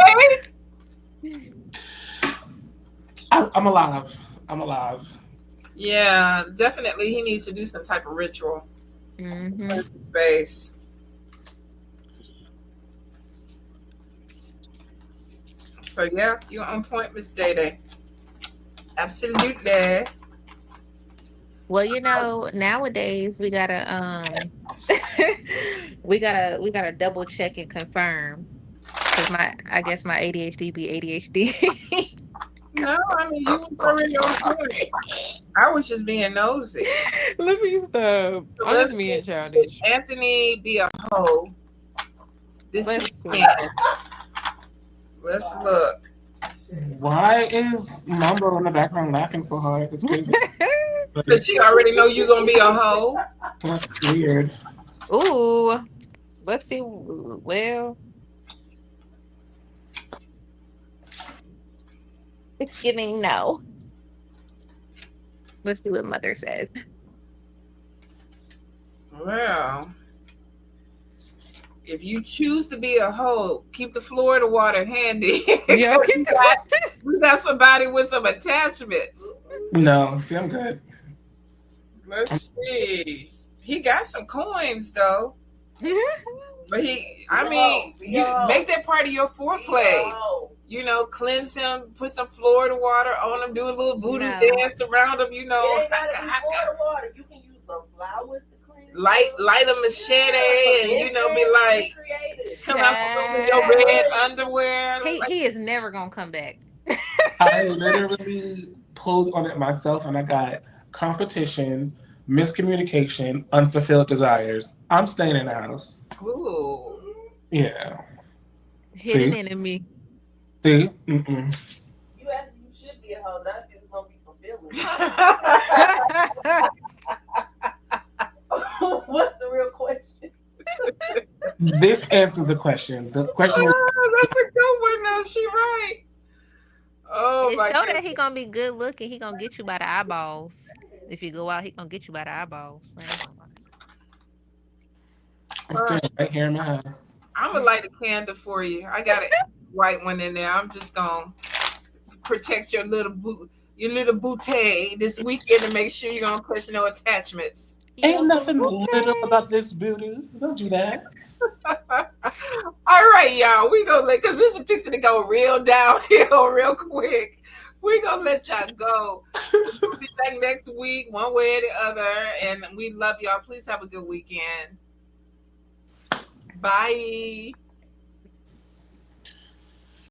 okay? I'm alive. I'm alive. Yeah, definitely. He needs to do some type of ritual. Mm-hmm. Space. So yeah, you're on point, Miss Day Day. Absolutely. Well, nowadays we gotta we gotta double check and confirm because I guess my ADHD be ADHD. No, I mean you was already on point. I was just being nosy. Let me stop. So I'm let's just being see, childish. should Anthony be a hoe this Let's see. weekend? Let's look. Why is Mambo in the background laughing so hard? That's crazy. Because she already know you gonna be a hoe. That's weird. Ooh, let's see. Well, it's giving no. Let's see what mother says. Well, if you choose to be a hoe, keep the Florida water handy. Yeah, we got somebody with some attachments. No, see, I'm good. Let's see. He got some coins though. But you make that part of your foreplay. You know, cleanse him, put some Florida water on him, do a little voodoo dance around him. You know, It ain't gotta be Florida water. You can use some flowers to cleanse. light a machete, and you know, be like, come out with your red underwear. He is never gonna come back. I literally posed on it myself, and I got competition, miscommunication, unfulfilled desires. I'm staying in the house. Ooh. Yeah. Hidden enemy. See? Mm-mm. You should be a hoe, not if it's gonna be fulfilling. What's the real question? This answers the question. The question is, that's a good one. Now she right. Oh it my show God. that he gonna be good looking. He gonna get you by the eyeballs. If you go out, he gonna get you by the eyeballs. I'm still right here in my house. I'm gonna light a candle for you. I got a white one in there. I'm just gonna protect your little booty this weekend and make sure you don't push no attachments. Ain't nothing little about this booty. Don't do that. All right, y'all. We gonna because this is fixing to go real downhill real quick. We gonna let y'all go. We'll be back next week, one way or the other. And we love y'all. Please have a good weekend. Bye.